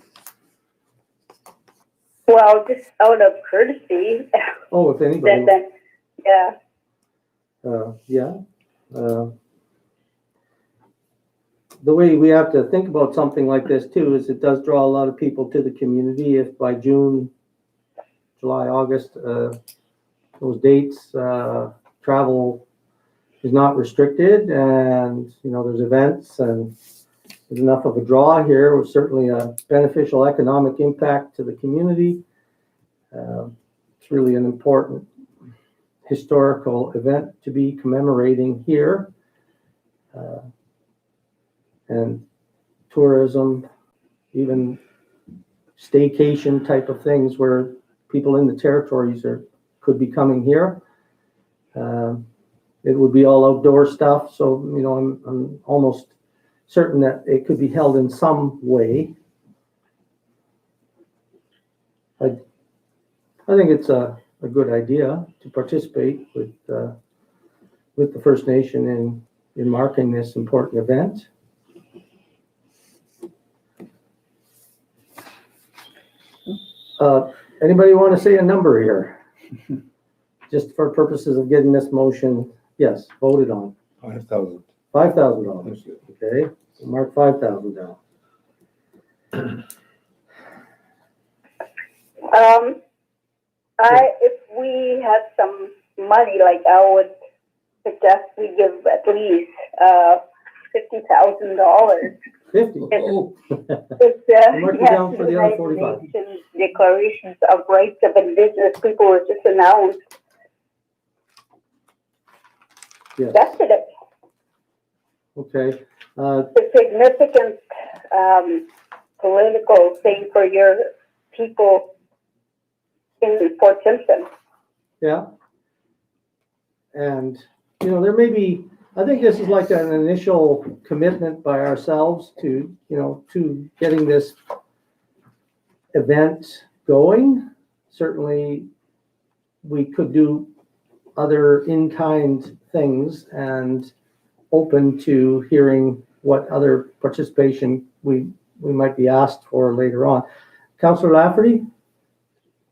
Well, just out of courtesy, Oh, if anybody, then, yeah. yeah. The way we have to think about something like this too is it does draw a lot of people to the community. If by June, July, August, those dates, travel is not restricted, and there's events and there's enough of a draw here, with certainly a beneficial economic impact to the community. It's really an important historical event to be commemorating here. And tourism, even staycation type of things where people in the territories could be coming here. It would be all outdoor stuff, so I'm almost certain that it could be held in some way. I think it's a good idea to participate with the First Nation in marking this important event. Anybody want to say a number here? Just for purposes of getting this motion, yes, voted on. 5,000. $5,000. Okay, so mark 5,000 down. If we had some money, like I would suggest we give at least $50,000. 50. Oh. Mark it down for the other 45. Declarations of rights of indigenous people was just announced. Yes. That's it. Okay. It's a significant political thing for your people in Fort Simpson. Yeah. And, there may be, I think this is like an initial commitment by ourselves to getting this event going. Certainly, we could do other in-kind things and open to hearing what other participation we might be asked for later on. Councillor Lafferty?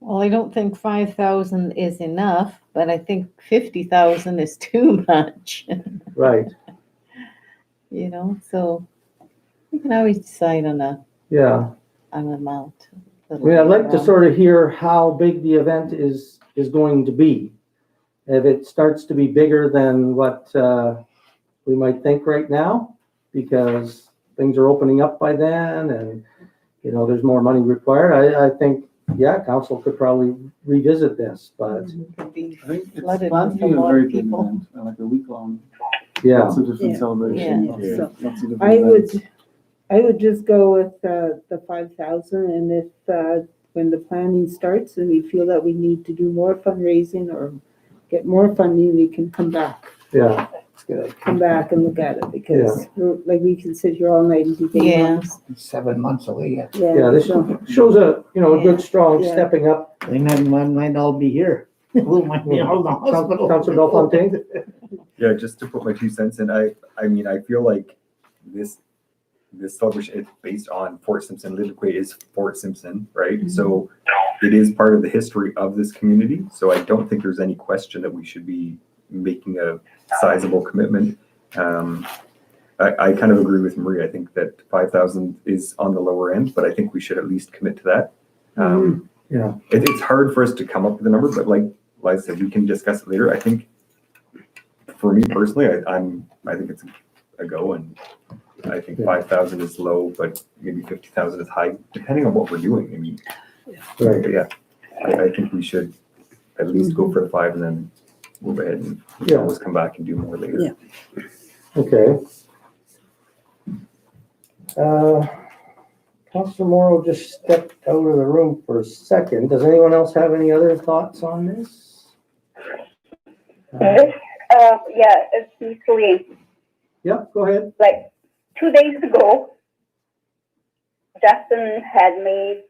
Well, I don't think 5,000 is enough, but I think 50,000 is too much. Right. So we can always decide on an amount. I'd like to sort of hear how big the event is going to be. If it starts to be bigger than what we might think right now, because things are opening up by then and, there's more money required, I think, council could probably revisit this, but I think it's flooded planned with to be a a lot very of big people. event, like a week long. yeah. Lots of different Yeah. celebrations. Yeah. So Lots of different I events. would just go with the 5,000, and if when the planning starts and we feel that we need to do more fundraising or get more funding, we can come back. Yeah. Come back and look at it, because like we can sit here all night and debate. Yeah. 7 months away yet. Yeah, this so- shows a good strong Yeah. stepping up. They might all be here. We might be all in the hospital. Councillor Bellefontaine? Yeah, just to put my 2 cents in, I feel like this celebration is based on Fort Simpson. Lidquay is Fort Simpson, right? Mhm. So it is part of the history of this community. So I don't think there's any question that we should be making a sizable commitment. I kind of agree with Marie. I think that 5,000 is on the lower end, but I think we should at least commit to that. Yeah. It's hard for us to come up with a number, but like I said, we can discuss it later. I think for me personally, I think it's a go, and I think 5,000 is low, but maybe 50,000 is high, depending on what we're doing. I mean, Right. but yeah, I think we should at least go for the 5 and then move ahead, and we can always come back and do more later. Yeah. Okay. Councillor Morrow just stepped out of the room for a second. Does anyone else have any other thoughts on this? It's Celine. Yep, go ahead. Like 2 days ago, Justin had made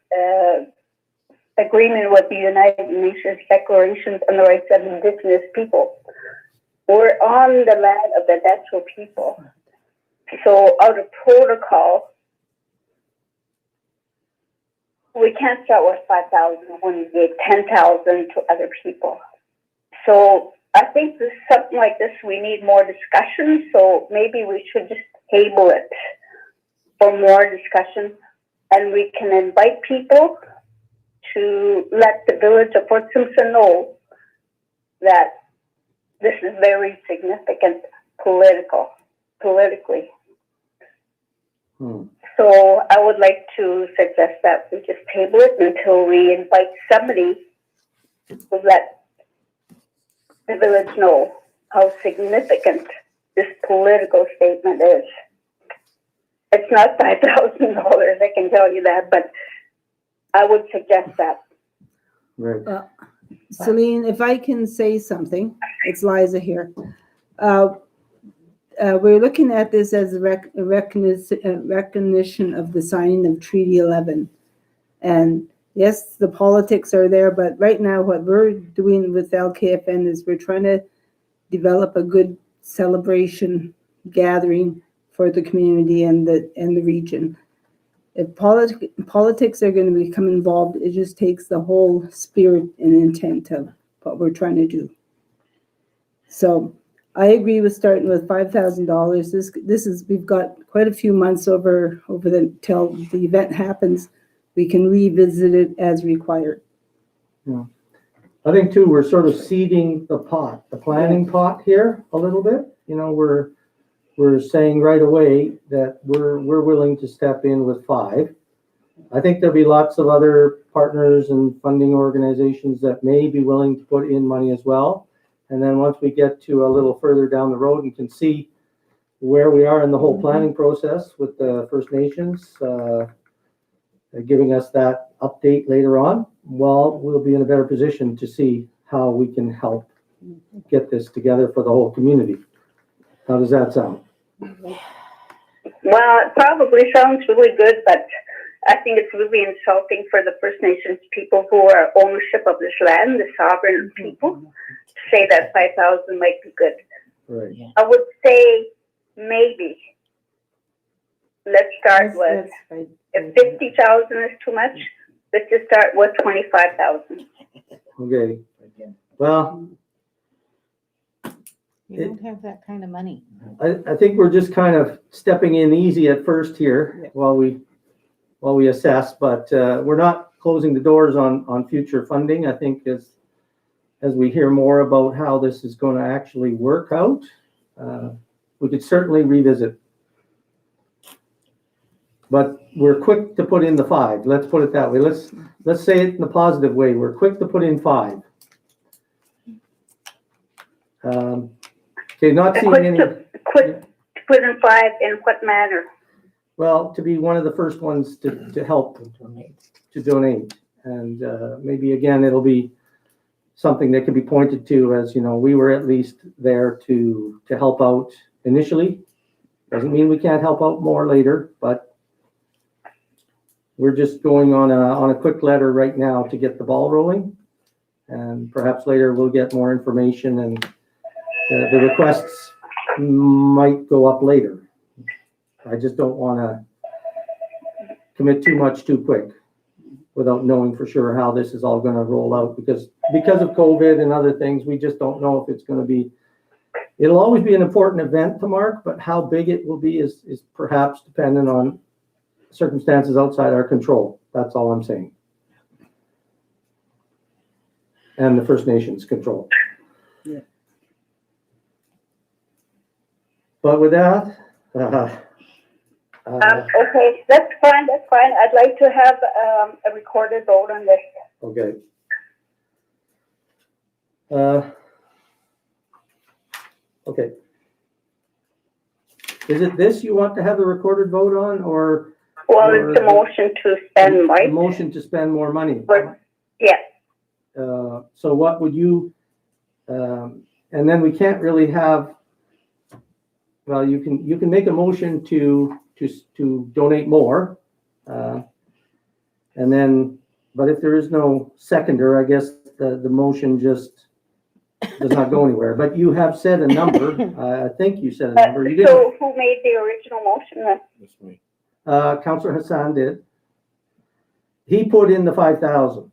agreement with the United Nations Declarations on the Rights of Indigenous People. We're on the land of the Dutch people. So out of protocol, we can't start with 5,000 when we gave 10,000 to other people. So I think this something like this, we need more discussion. So maybe we should just table it for more discussion, and we can invite people to let the village of Fort Simpson know that this is very significant politically. So I would like to suggest that we just table it until we invite somebody to let the village know how significant this political statement is. It's not $5,000, I can tell you that, but I would suggest that. Right. Celine, if I can say something, it's Liza here. We're looking at this as a recognition of the signing of Treaty 11. And yes, the politics are there, but right now what we're doing with LKFN is we're trying to develop a good celebration gathering for the community and the region. If politics are going to become involved, it just takes the whole spirit and intent of what we're trying to do. So I agree with starting with $5,000. This is, we've got quite a few months over till the event happens. We can revisit it as required. Yeah. I think too, we're sort of seeding the pot, the planning pot here a little bit. You know, we're saying right away that we're willing to step in with 5. I think there'll be lots of other partners and funding organizations that may be willing to put in money as well. And then once we get to a little further down the road and can see where we are in the whole planning process with the First Nations, giving us that update later on, well, we'll be in a better position to see how we can help get this together for the whole community. How does that sound? Well, it probably sounds really good, but I think it's really insulting for the First Nations people who are ownership of this land, the sovereign people, to say that 5,000 might be good. Right. I would say maybe let's start with, if 50,000 is too much, let's just start with 25,000. Okay. Well, You don't have that kind of money. I think we're just kind of stepping in easy at first here while we assess, but we're not closing the doors on future funding. I think as we hear more about how this is going to actually work out, we could certainly revisit. But we're quick to put in the 5. Let's put it that way. Let's say it in a positive way. We're quick to put in 5. Okay, not seeing any. Quick to put in 5 in what manner? Well, to be one of the first ones to help to donate, and maybe again it'll be something that can be pointed to as, you know, we were at least there to help out initially. Doesn't mean we can't help out more later, but we're just going on a quick letter right now to get the ball rolling, and perhaps later we'll get more information and the requests might go up later. I just don't want to commit too much too quick without knowing for sure how this is all going to roll out, because of COVID and other things, we just don't know if it's going to be. It'll always be an important event to mark, but how big it will be is perhaps dependent on circumstances outside our control. That's all I'm saying. And the First Nations control. Yeah. But with that, okay, that's fine. I'd like to have a recorded vote on this. okay. Okay. Is it this you want to have the recorded vote on, or? Well, it's a motion to spend, right? A motion to spend more money. Yes. So what would you, and then we can't really have, well, you can make a motion to donate more. And then, but if there is no seconder, I guess the motion just does not go anywhere. But you have said a number. I think you said a number. You didn't. So who made the original motion then? That's me. Councillor Hassan did. He put in the 5,000.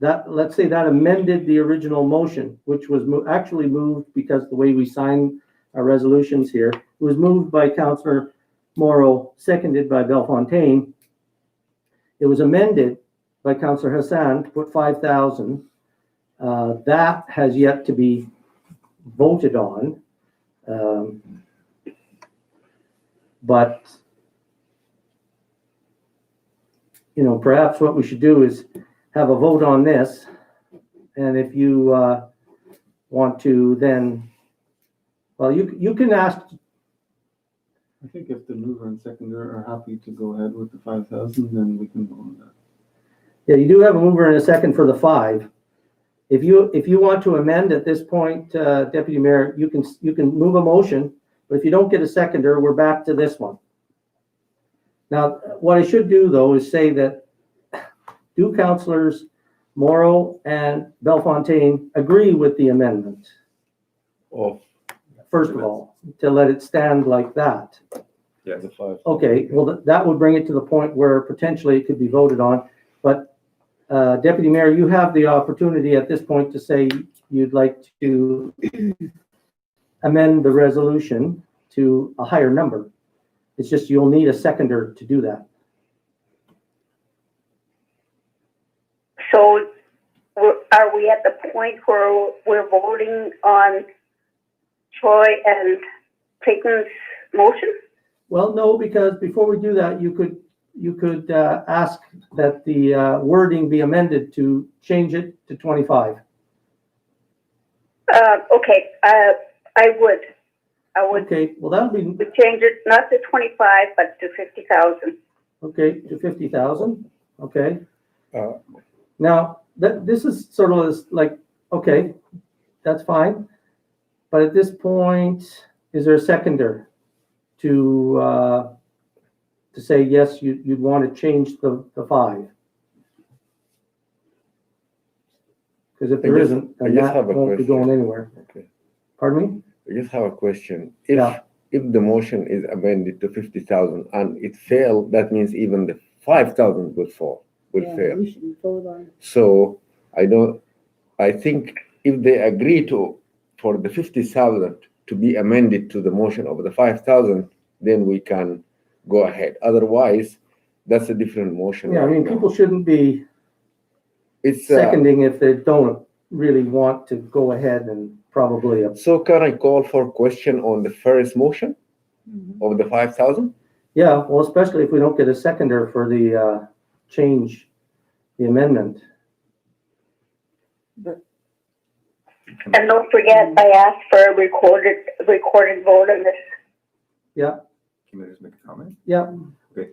That, let's say that amended the original motion, which was actually moved because the way we sign our resolutions here, it was moved by Councillor Morrow, seconded by Bellefontaine. It was amended by Councillor Hassan to put 5,000. That has yet to be voted on. But you know, perhaps what we should do is have a vote on this. And if you want to then, well, you can ask. I think if the mover and seconder are happy to go ahead with the 5,000, then we can go on that. Yeah, you do have a mover and a second for the 5. If you want to amend at this point, Deputy Mayor, you can move a motion, but if you don't get a seconder, we're back to this one. Now, what I should do though is say that do Councillors Morrow and Bellefontaine agree with the amendment? First of all, to let it stand like that. Yeah. The 5. Okay, well, that would bring it to the point where potentially it could be voted on. But Deputy Mayor, you have the opportunity at this point to say you'd like to amend the resolution to a higher number. It's just you'll need a seconder to do that. So are we at the point where we're voting on Troy and Clayton's motion? Well, no, because before we do that, you could ask that the wording be amended to change it to 25. Okay, I would. Okay, well, that'll be, We change it not to 25, but to 50,000. okay, to 50,000, okay. Uh, Now, this is sort of like, okay, that's fine. But at this point, is there a seconder to say, yes, you'd want to change the 5? Because if there isn't, then that won't be going anywhere. Okay. Pardon me? I just have a question. Yeah. If the motion is amended to 50,000 and it failed, that means even the 5,000 will fail. We should vote on it. So I think if they agree for the 50,000 to be amended to the motion of the 5,000, then we can go ahead. Otherwise, that's a different motion. Yeah, I mean, people shouldn't be It's seconding if they don't really want to go ahead and probably. So can I call for question on the first motion of the 5,000? Yeah, well, especially if we don't get a seconder for the change, the amendment. And don't forget, I asked for a recorded vote on this. Yeah, Can I just make a comment? yeah. Okay,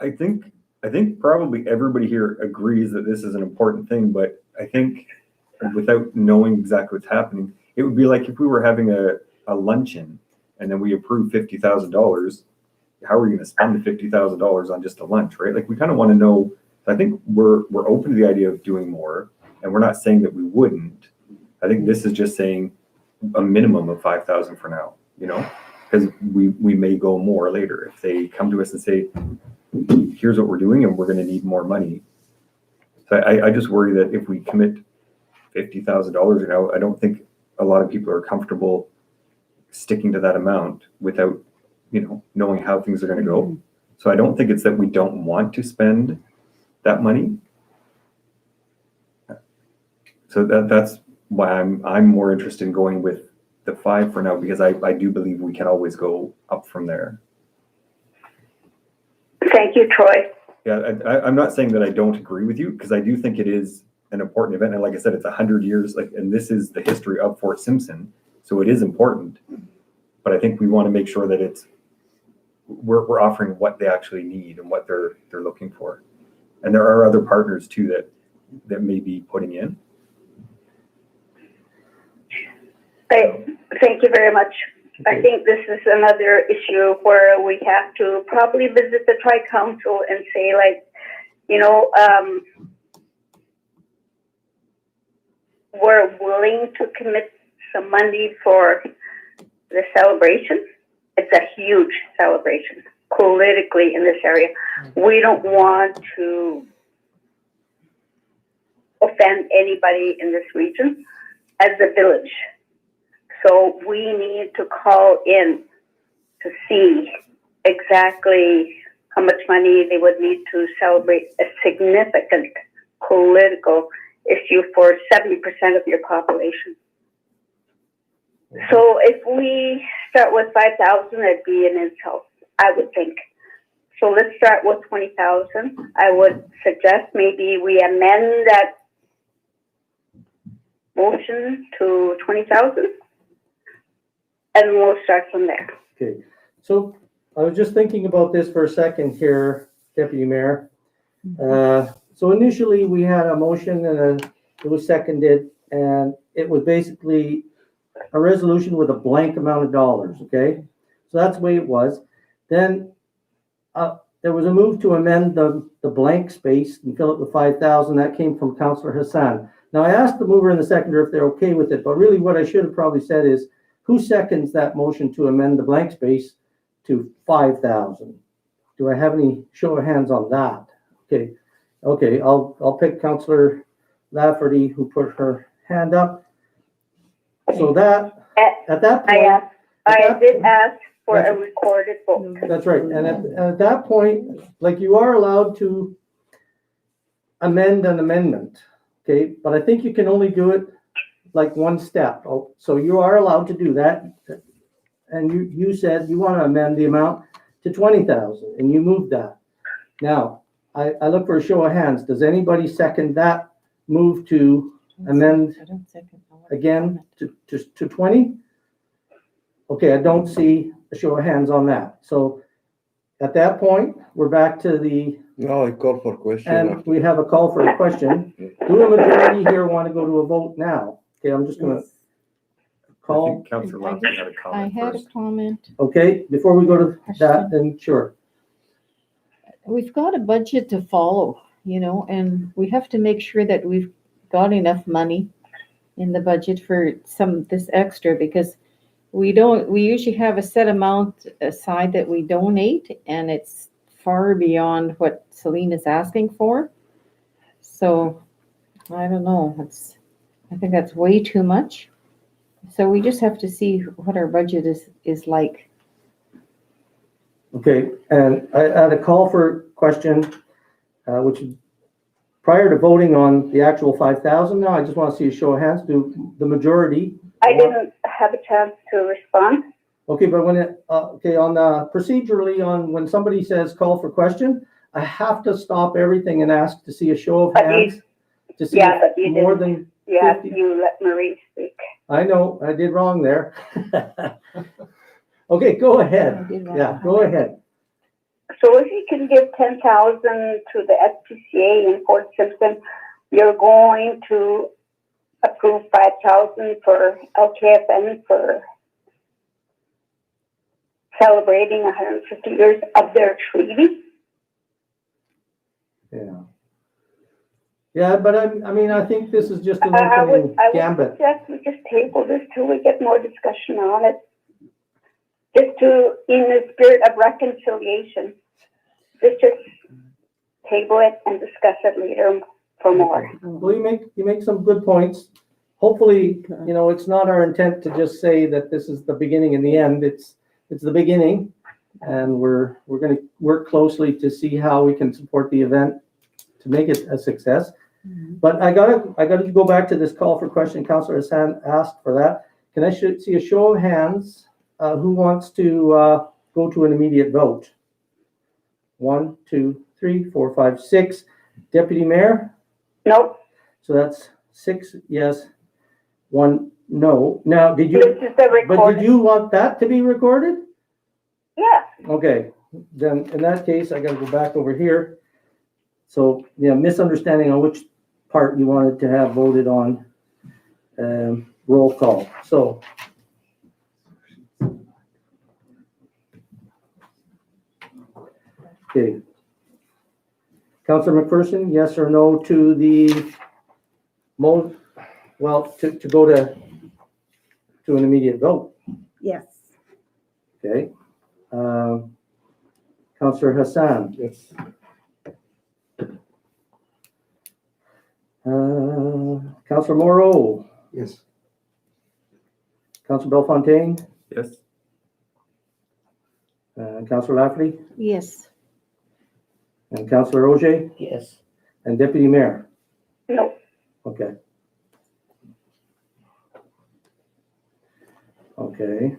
I think probably everybody here agrees that this is an important thing, but I think without knowing exactly what's happening, it would be like if we were having a luncheon and then we approve $50,000, how are we gonna spend the $50,000 on just a lunch, right? Like, we kind of want to know. I think we're open to the idea of doing more, and we're not saying that we wouldn't. I think this is just saying a minimum of 5,000 for now, you know, because we may go more later if they come to us and say, here's what we're doing and we're going to need more money. So I just worry that if we commit $50,000, you know, I don't think a lot of people are comfortable sticking to that amount without, you know, knowing how things are going to go. So I don't think it's that we don't want to spend that money. So that's why I'm more interested in going with the 5 for now, because I do believe we can always go up from there. Thank you, Troy. Yeah, I'm not saying that I don't agree with you, because I do think it is an important event. And like I said, it's 100 years, and this is the history of Fort Simpson. So it is important, but I think we want to make sure that we're offering what they actually need and what they're looking for. And there are other partners too that may be putting in. Great. Thank you very much. I think this is another issue where we have to probably visit the tri-council and say, like, you know, we're willing to commit some money for the celebration. It's a huge celebration politically in this area. We don't want to offend anybody in this region as a village. So we need to call in to see exactly how much money they would need to celebrate a significant political issue for 70% of your population. So if we start with 5,000, it'd be an insult, I would think. So let's start with 20,000. I would suggest maybe we amend that motion to 20,000, and we'll start from there. Okay, so I was just thinking about this for a second here, Deputy Mayor. So initially we had a motion and it was seconded, and it was basically a resolution with a blank amount of dollars, okay? So that's the way it was. Then there was a move to amend the blank space and fill it with 5,000. That came from Councillor Hassan. Now I asked the mover and the seconder if they're okay with it, but really what I should have probably said is, who seconds that motion to amend the blank space to 5,000? Do I have any show of hands on that? Okay, I'll pick Councillor Lafferty, who put her hand up. So that, at that point. I did ask for a recorded vote. That's right, and at that point, like, you are allowed to amend an amendment, okay? But I think you can only do it like one step. So you are allowed to do that. And you said you want to amend the amount to 20,000, and you moved that. Now, I look for a show of hands. Does anybody second that move to amend again to 20? Okay, I don't see a show of hands on that. So at that point, we're back to the, No, I call for question. and we have a call for a question. Do a majority here want to go to a vote now? Okay, I'm just gonna I call. think Councillor Lafferty had a I comment had a first. comment. Okay, before we go to that, then sure. We've got a budget to follow, you know, and we have to make sure that we've got enough money in the budget for this extra, because we usually have a set amount aside that we donate, and it's far beyond what Celine is asking for. So I don't know, I think that's way too much. So we just have to see what our budget is like. Okay, and I had a call for question, which is prior to voting on the actual 5,000. Now, I just want to see a show of hands. Do the majority? I didn't have a chance to respond. Okay, but when it, okay, on procedurally, on when somebody says call for question, I have to stop everything and ask to see a show of hands. To see Yeah, but you more didn't. than Yeah, 50. you let Marie speak. I know, I did wrong there. Okay, go ahead. Yeah, go ahead. So if you can give 10,000 to the SPCA in Fort Simpson, you're going to approve 5,000 for LKFN for celebrating 150 years of their treaty. Yeah. Yeah, but I mean, I think this is just an I opening would gambit. suggest we just table this till we get more discussion on it. Just in the spirit of reconciliation, just table it and discuss it later for more. Well, you make some good points. Hopefully, you know, it's not our intent to just say that this is the beginning and the end. It's the beginning, and we're going to work closely to see how we can support the event to make it a success. But I gotta go back to this call for question. Councillor Hassan asked for that. Can I see a show of hands? Who wants to go to an immediate vote? 1, 2, 3, 4, 5, 6. Deputy Mayor? Nope. So that's 6 yes, 1 no. Now, This is the but recording. did you want that to be recorded? Yeah. Okay, then in that case, I gotta go back over here. So, yeah, misunderstanding on which part you wanted to have voted on. Roll call. So Okay. Councillor McPherson, yes or no to the to go to an immediate vote? Yes. Okay. Councillor Hassan? Yes. Councillor Moreau? Yes. Councillor Bellefontaine? Yes. Councillor Lafferty? Yes. And Councillor Auger? Yes. And Deputy Mayor? No. Okay. Okay.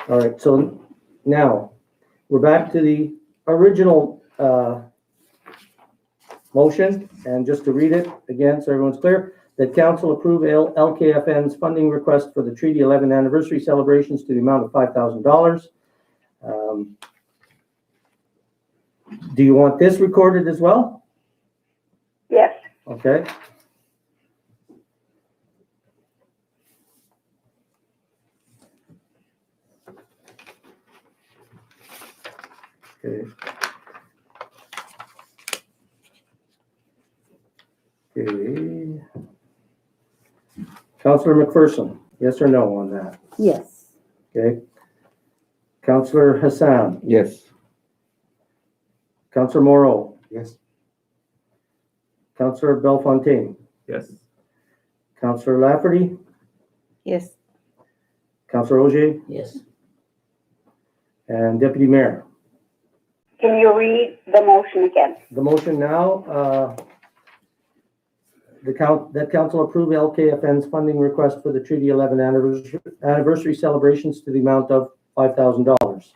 All right, so now we're back to the original motion, and just to read it again so everyone's clear, that council approve LKFN's funding request for the Treaty 11 anniversary celebrations to the amount of $5,000. Do you want this recorded as well? Yes. Okay. Okay. Okay. Councillor McPherson, yes or no on that? Yes. Okay. Councillor Hassan, Yes. Councillor Moreau, Yes. Councillor Bellefontaine, Yes. Councillor Lafferty, Yes. Councillor Auger, Yes. and Deputy Mayor. Can you read the motion again? The motion now, that council approve LKFN's funding request for the Treaty 11 anniversary celebrations to the amount of $5,000.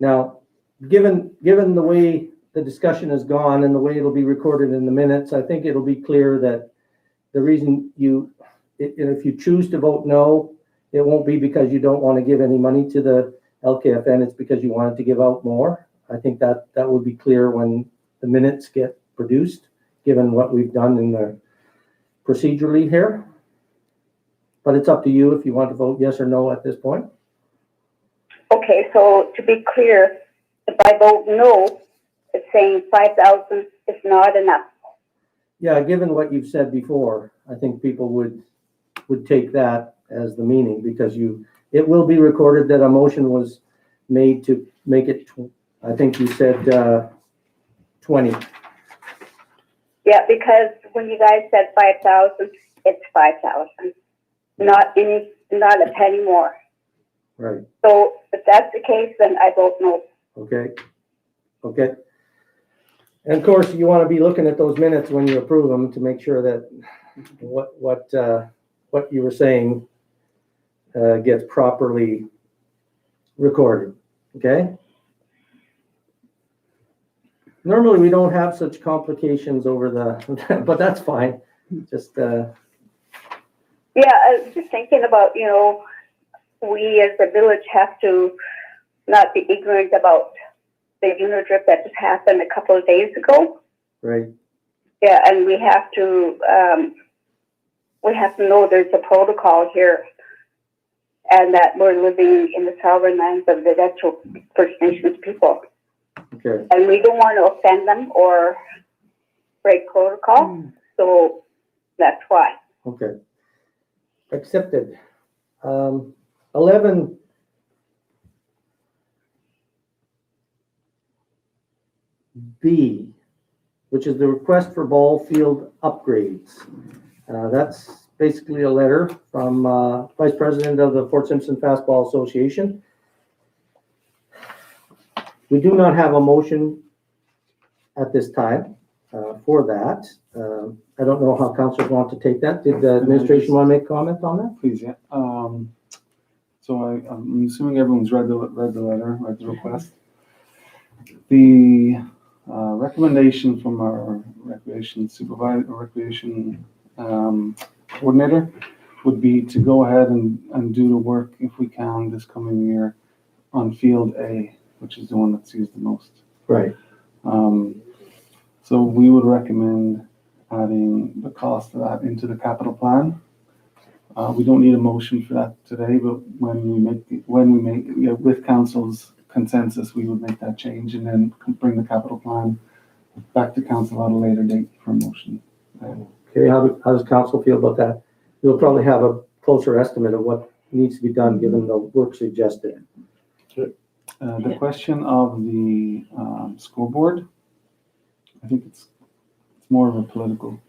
Now, given the way the discussion has gone and the way it'll be recorded in the minutes, I think it'll be clear that the reason if you choose to vote no, it won't be because you don't want to give any money to the LKFN, it's because you wanted to give out more. I think that would be clear when the minutes get produced, given what we've done in the procedurally here. But it's up to you if you want to vote yes or no at this point. Okay, so to be clear, if I vote no, it's saying 5,000 is not enough. Yeah, given what you've said before, I think people would take that as the meaning, because it will be recorded that a motion was made to make it, I think you said 20. Yeah, because when you guys said 5,000, it's 5,000, not a penny more. Right. So if that's the case, then I vote no. Okay. Okay. And of course, you want to be looking at those minutes when you approve them to make sure that what you were saying gets properly recorded. Okay. Normally, we don't have such complications over but that's fine. Just. Yeah, I was just thinking about, we as a village have to not be ignorant about the unit drip that just happened a couple of days ago. Right. Yeah, and we have to know there's a protocol here, and that we're living in the sovereign lands of the actual First Nations people. Okay. And we don't want to offend them or break protocol, so that's why. Okay. Accepted. 11. B, which is the request for ball field upgrades. That's basically a letter from Vice President of the Fort Simpson Fastball Association. We do not have a motion at this time for that. I don't know how councilors want to take that. Did the administration want to make comment on that? Please, yeah. So I'm assuming everyone's read the letter, read the request. The recommendation from our recreation supervisor, or recreation coordinator, would be to go ahead and do the work if we can this coming year on Field A, which is the one that's used the most. Right. So we would recommend adding the cost of that into the capital plan. We don't need a motion for that today, but with council's consensus, we would make that change and then bring the capital plan back to council at a later date for motion. Okay, how does council feel about that? We'll probably have a closer estimate of what needs to be done given the work suggested. The question of the scoreboard, I think it's more of a political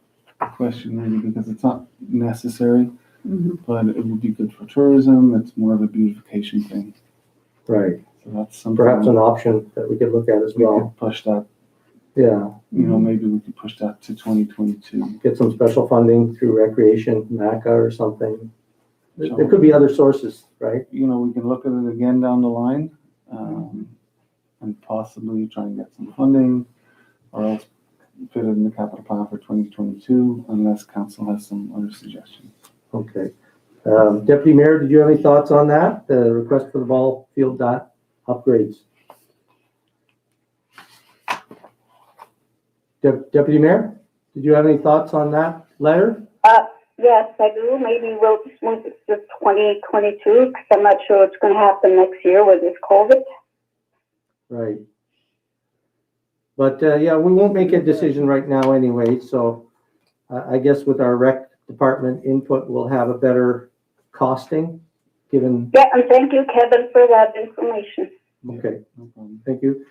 question really because it's not necessary, but it would be good for tourism. It's more of a beautification thing. Right. So that's something. Perhaps an option that we could look at as we well. could push that. Yeah. Maybe we could push that to 2022. Get some special funding through recreation, MACA or something. There could be other sources, right? We can look at it again down the line, and possibly try and get some funding, or else fit it in the capital plan for 2022, unless council has some other suggestions. Okay. Deputy Mayor, did you have any thoughts on that? The request for the ball field upgrades. Deputy Mayor, did you have any thoughts on that letter? Yes, I do. Maybe we'll just move it to 2022 because I'm not sure what's going to happen next year with this COVID. Right. But yeah, we won't make a decision right now anyway. So I guess with our rec department input, we'll have a better costing given. Yeah, and thank you, Kevin, for that information. Okay, No problem. thank you.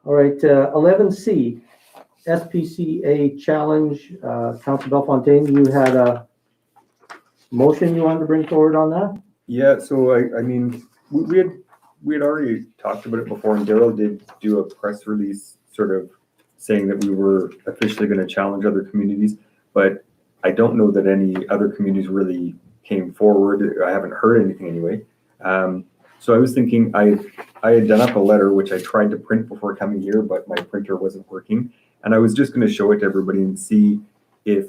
All right, 11C, SPCA challenge. Councilor Bellefontaine, you had a motion you wanted to bring forward on that? Yeah, so I mean, we had already talked about it before, and Daryl did do a press release sort of saying that we were officially going to challenge other communities, but I don't know that any other communities really came forward. I haven't heard anything anyway. So I was thinking I had done up a letter, which I tried to print before coming here, but my printer wasn't working. And I was just going to show it to everybody and see if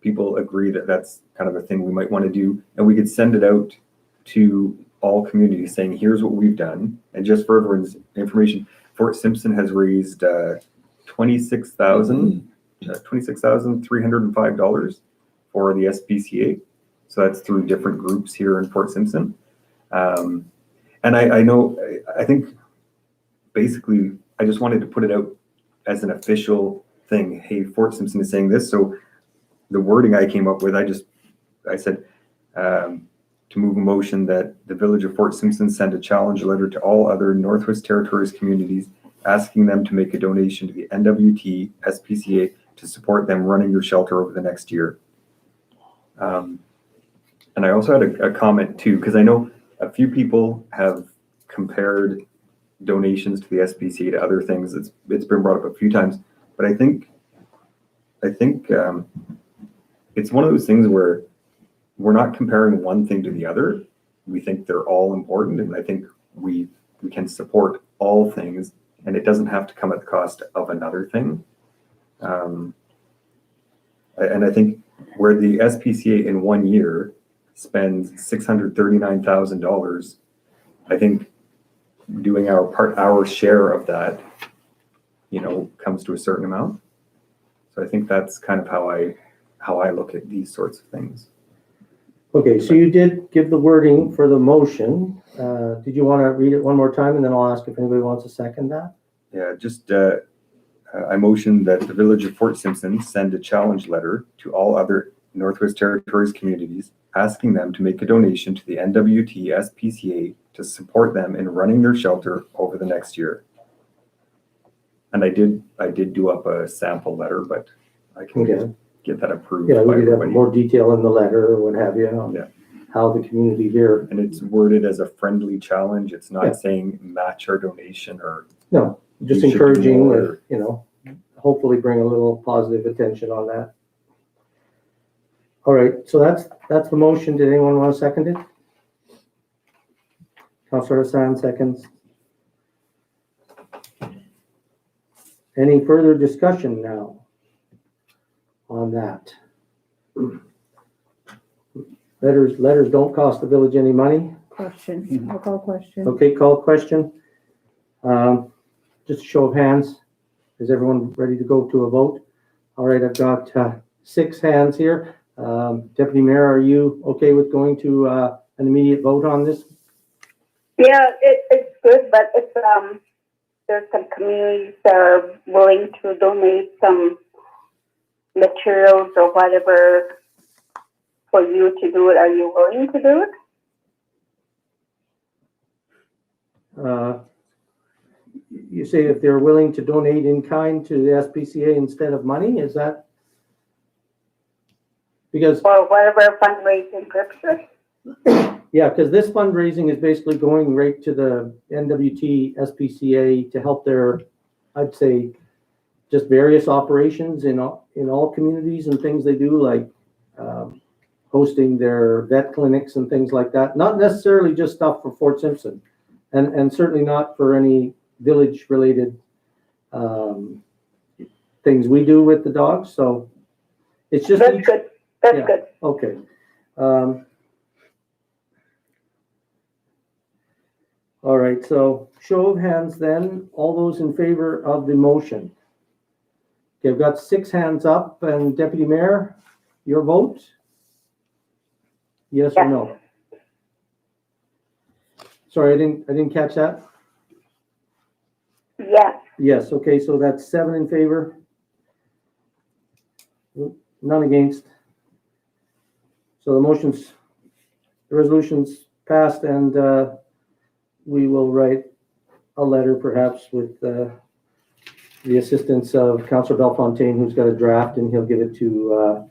people agree that that's kind of a thing we might want to do. And we could send it out to all communities saying, here's what we've done. And just for everyone's information, Fort Simpson has raised $26,305 for the SPCA. So that's through different groups here in Fort Simpson. And I think basically I just wanted to put it out as an official thing. Hey, Fort Simpson is saying this. So the wording I came up with, I said to move a motion that the village of Fort Simpson send a challenge letter to all other Northwest Territories communities, asking them to make a donation to the NWT SPCA to support them running their shelter over the next year. And I also had a comment too, because I know a few people have compared donations to the SPCA to other things. It's been brought up a few times, but I think it's one of those things where we're not comparing one thing to the other. We think they're all important, and I think we can support all things, and it doesn't have to come at the cost of another thing. And I think where the SPCA in 1 year spends $639,000, I think doing our share of that, comes to a certain amount. So I think that's kind of how I look at these sorts of things. Okay, so you did give the wording for the motion. Did you want to read it one more time, and then I'll ask if anybody wants to second that? Yeah, just I motion that the village of Fort Simpson send a challenge letter to all other Northwest Territories communities, asking them to make a donation to the NWT SPCA to support them in running their shelter over the next year. And I did do up a sample letter, but I can get that approved. Yeah, we by could have everybody. more detail in the letter or what have you on how the community here. And it's worded as a friendly challenge. It's not saying match our donation or No, just we should do encouraging, more. hopefully bring a little positive attention on that. All right, so that's the motion. Did anyone want to second it? Councilor Hassan seconds. Any further discussion now on that? Letters don't cost the village any money. Question, I'll call question. Okay, call question. Just a show of hands. Is everyone ready to go to a vote? All right, I've got 6 hands here. Deputy Mayor, are you okay with going to an immediate vote on this? Yeah, it's good, but it's, there's some communities that are willing to donate some materials or whatever for you to do it. Are you willing to do it? You say if they're willing to donate in kind to the SPCA instead of money, is that? Because, Or whatever fundraising purposes? yeah, because this fundraising is basically going right to the NWT SPCA to help their, I'd say, just various operations in all communities and things they do, like hosting their vet clinics and things like that. Not necessarily just stuff for Fort Simpson, and certainly not for any village-related things we do with the dogs. So it's just That's good. That's yeah. good. Okay. All right, so show of hands then, all those in favor of the motion. Okay, I've got 6 hands up, and Deputy Mayor, your vote? Yes or no? Sorry, I didn't catch that. Yeah. Yes, okay, so that's 7 in favor. None against. So the resolution's passed, and we will write a letter perhaps with the assistance of Councillor Bellefontaine, who's got a draft, and he'll give it to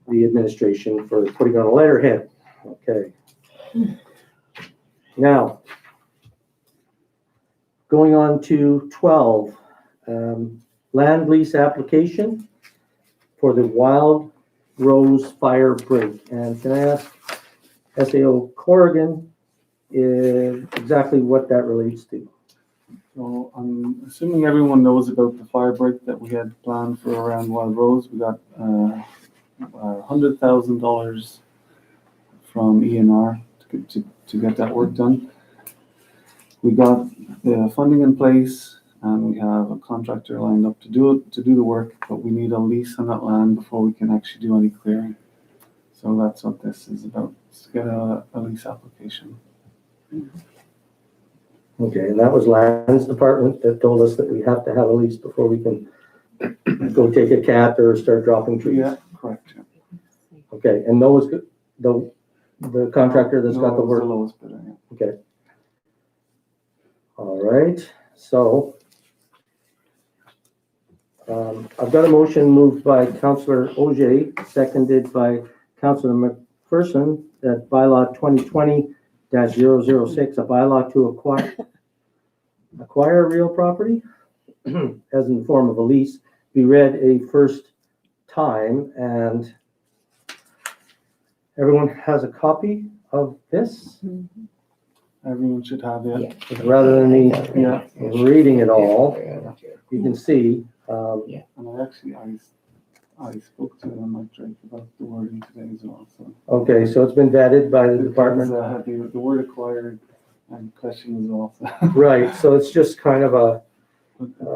the administration for putting on a letterhead. Okay. Now, going on to 12, land lease application for the Wild Rose Fire Break. And can I ask SAO Corrigan exactly what that relates to? So I'm assuming everyone knows about the fire break that we had planned for around Wild Rose. We got $100,000 from ENR to get that work done. We got the funding in place, and we have a contractor lined up to do the work, but we need a lease on that land before we can actually do any clearing. So that's what this is about, to get a lease application. Okay, and that was Lands Department that told us that we have to have a lease before we can go take a cat or start dropping trees. Yeah, correct. Yeah. Okay, and those, the contractor that's got the No, work. the lowest bidder, yeah. Okay. All right, so I've got a motion moved by Councillor Auger, seconded by Councillor McPherson, that bylaw 2020-006, a bylaw to acquire real property as in the form of a lease, be read a first time, and everyone has a copy of this, Everyone should have it. rather than me Yeah. reading it all. You can see, And I spoke to Mike Drake about the wording today as well. So okay, so it's been vetted by the department. Because, the word acquired and question as well. So. Right, so it's just kind of a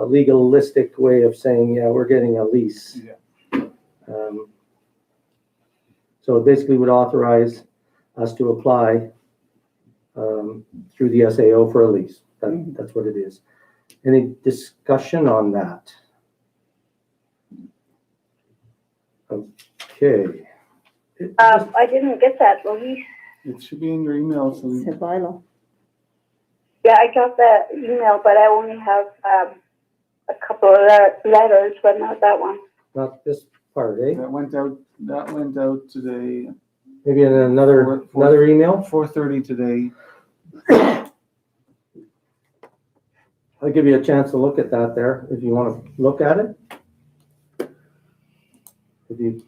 legalistic way of saying, yeah, we're getting a lease. Yeah. So it basically would authorize us to apply through the SAO for a lease. That's what it is. Any discussion on that? Okay. I didn't get that, Louise. It should be in your email. So It's a bylaw. Yeah, I got that email, but I only have a couple of letters, but not that one. Not this part, eh? that went out today. Maybe in another email? 4:30 today. I'll give you a chance to look at that there, if you want to look at it. If you.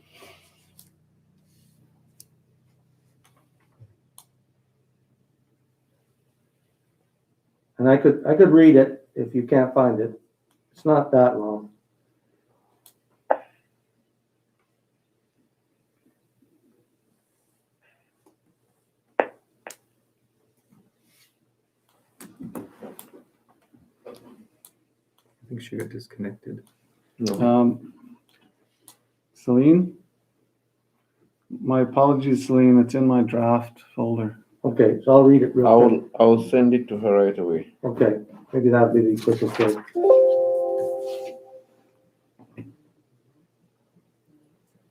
And I could read it if you can't find it. It's not that long. I think she got disconnected. Celine, My apologies, Celine, it's in my draft folder. Okay, so I'll read it real quick. I will send it to her right away. Okay, maybe that'll be the quickest way.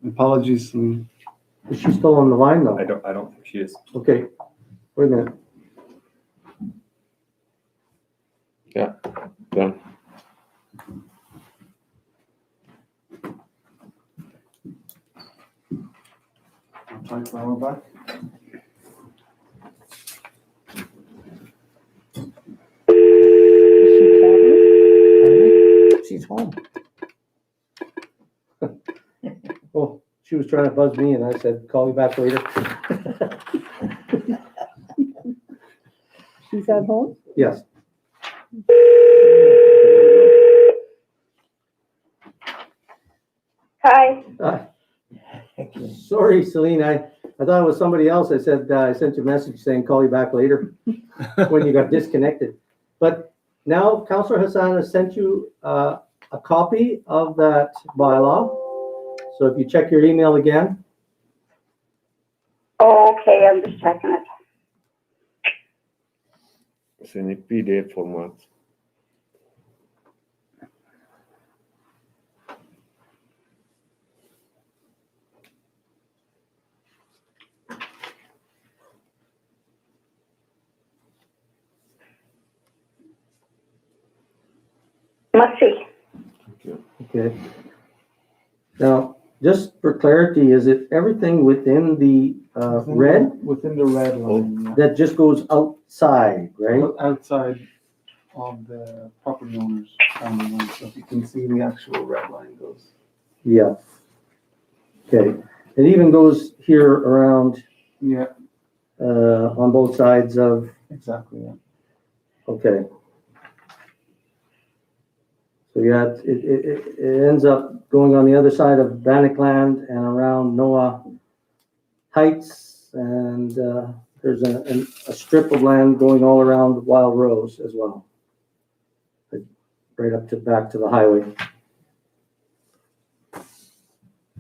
Apologies, Celine. Is she still on the line though? I don't think she is. Okay, wait a minute. Done. I'll try flower back. She's home. Oh, she was trying to buzz me and I said, call you back later. She's at home? Yes. Hi. Sorry, Celine, I thought it was somebody else. I said, I sent you a message saying, call you back later when you got disconnected. But now Councillor Hassan has sent you a copy of that bylaw. So if you check your email again, Oh, okay, I'm just checking it. It's in a PDF format. Must see. okay. Now, just for clarity, is it everything within the red Within the red line, yeah. that just goes outside, right? Outside of the property owner's boundary line, so if you can see the actual red line goes. Yeah. Okay. It even goes here around Yeah, on both sides of, exactly, yeah. okay. So yeah, it ends up going on the other side of Bannock Land and around Noah Heights, and there's a strip of land going all around Wild Rose as well. Right up to back to the highway.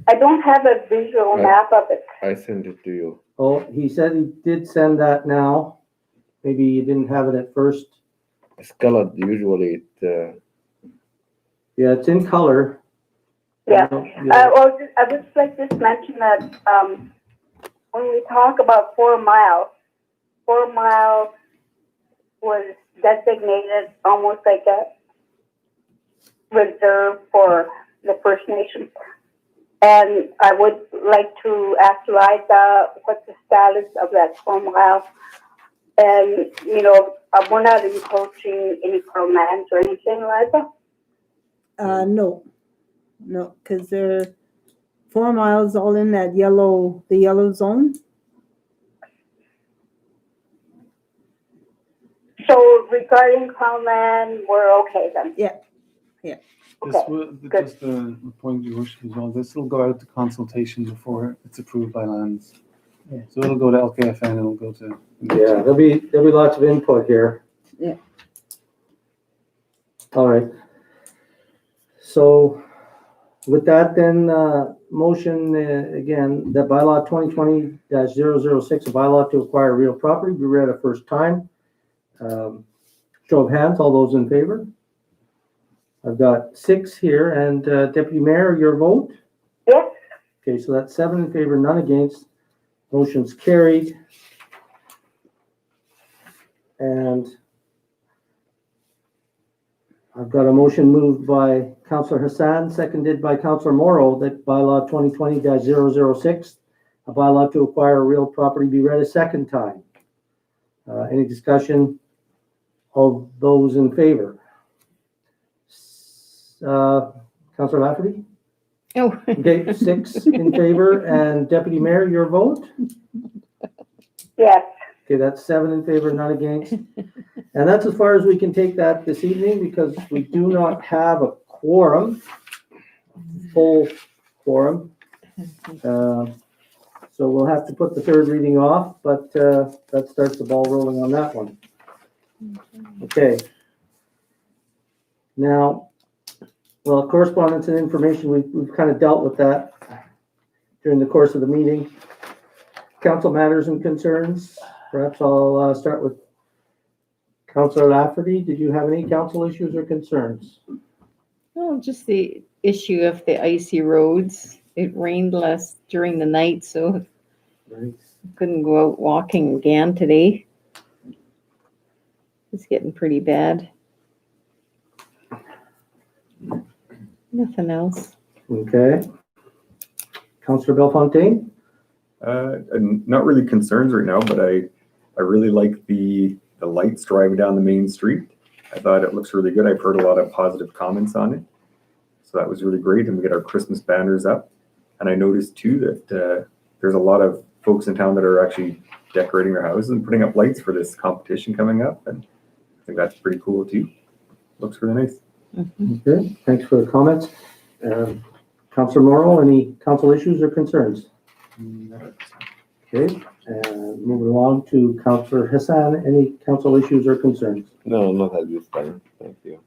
I don't have a visual Right. map of it. I send it to you. Oh, he said he did send that now. Maybe you didn't have it at first. It's colored usually. Yeah, it's in color. Yeah. Yeah. Well, I would just like to mention that when we talk about 4 miles, 4 miles was designated almost like a reserve for the First Nations. And I would like to ask Liza what's the status of that 4 miles. And, you know, we're not encroaching any lands or anything, Liza? No, because they're 4 miles all in that yellow, the yellow zone. So regarding Crown land, we're okay then? Yeah. This Okay, will, good. just a point you wish as well, this will go out to consultation before it's approved by lands. Yeah. So it'll go to LKFN, it'll go to. Yeah, there'll be lots of input here. Yeah. All right. So with that then, motion again, that bylaw 2020-006, a bylaw to acquire real property, be read a first time. Show of hands, all those in favor? I've got 6 here, and Deputy Mayor, your vote? Yes, Okay, so that's 7 in favor, none against. Motion's carried. And I've got a motion moved by Councillor Hassan, seconded by Councillor Morrow, that bylaw 2020-006, a bylaw to acquire real property, be read a second time. Any discussion? All those in favor? Councillor Lafferty? Oh. Okay, 6 in favor, and Deputy Mayor, your vote? yes. Okay, that's 7 in favor, none against. And that's as far as we can take that this evening, because we do not have a quorum, full quorum. So we'll have to put the third reading off, but that starts the ball rolling on that one. Okay. Now, well, correspondence and information, we've kind of dealt with that during the course of the meeting. council matters and concerns. Perhaps I'll start with Councillor Lafferty. Did you have any council issues or concerns? Oh, just the issue of the icy roads. It rained less during the night, so couldn't go out walking again today. It's getting pretty bad. Nothing else. Okay. Councillor Bellefontaine? Not really concerns right now, but I really like the lights driving down the main street. I thought it looks really good. I've heard a lot of positive comments on it. So that was really great. And we get our Christmas banners up. And I noticed too that there's a lot of folks in town that are actually decorating their houses and putting up lights for this competition coming up. And I think that's pretty cool too. Looks really nice. Okay, thanks for the comments. Councillor Morrow, any council issues or concerns? Okay, moving along to Councillor Hassan, any council issues or concerns? No, not at this time. Thank you.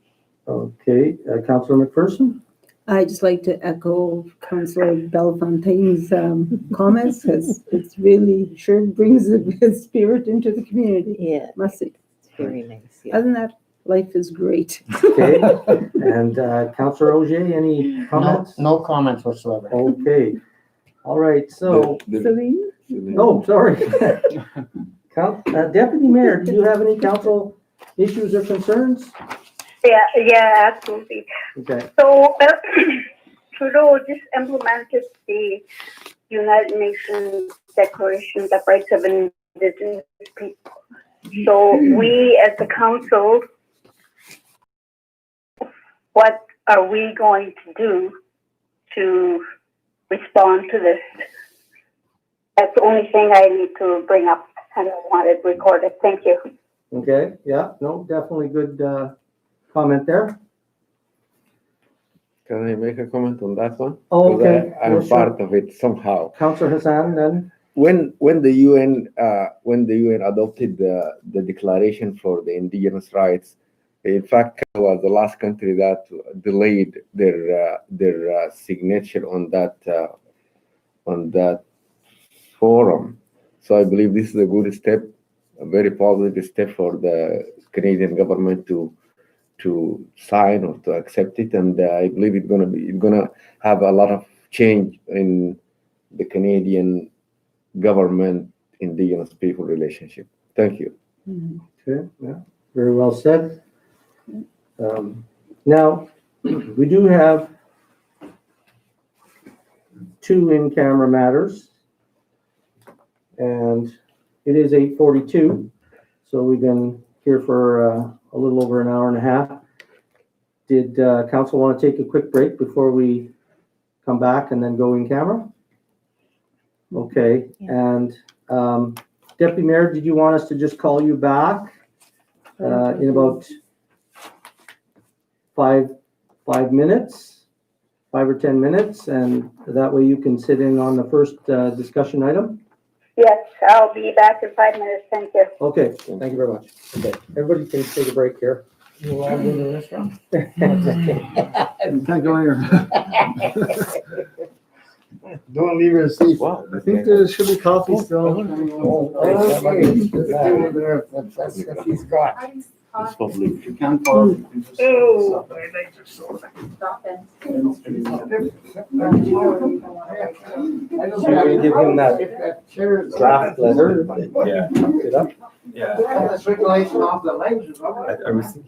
Okay, Councillor McPherson? I'd just like to echo Councillor Bellefontaine's comments, because it's really sure brings a good spirit into the community. Yeah, Must say. it's very nice. Yeah. Other than that, life is great. Okay, and Councillor Auger, any comments? No comments whatsoever. Okay, all right, so, Celine? oh, sorry. Deputy Mayor, do you have any council issues or concerns? Yeah, absolutely. Okay, So Trudeau just implemented the United Nations Declaration of the Rights of Indigenous People. So we as the council, what are we going to do to respond to this? That's the only thing I need to bring up, and I want it recorded. Thank you. okay, yeah, no, definitely good comment there. Can I make a comment on that one? Oh, 'Cause okay. I'm Yeah, sure. part of it somehow. Councillor Hassan, then? When the UN adopted the Declaration for the Indigenous Rights, in fact, Canada was the last country that delayed their signature on that forum. So I believe this is a good step, a very positive step for the Canadian government to sign or to accept it, and I believe it's gonna have a lot of change in the Canadian government Indigenous people relationship. Thank you. Okay, yeah, very well said. Now, we do have two in-camera matters, and it is 8:42, so we've been here for a little over an hour and a half. Did council want to take a quick break before we come back and then go in camera? Okay, and Deputy Mayor, did you want us to just call you back in about 5 minutes, 5 or 10 minutes, and that way you can sit in on the first discussion item? Yes, I'll be back in 5 minutes. Thank you. Okay, thank you very much. Okay, everybody can take a break here. You all go to the restaurant? You can't go here. Don't leave your seat. Wow. I think there should be coffee still. Okay. That's what he's got. It's public. You can't pause. Oh. Should we give him that draft letter? Yeah. Get up. Yeah. The circulation off the legs is all right. I was thinking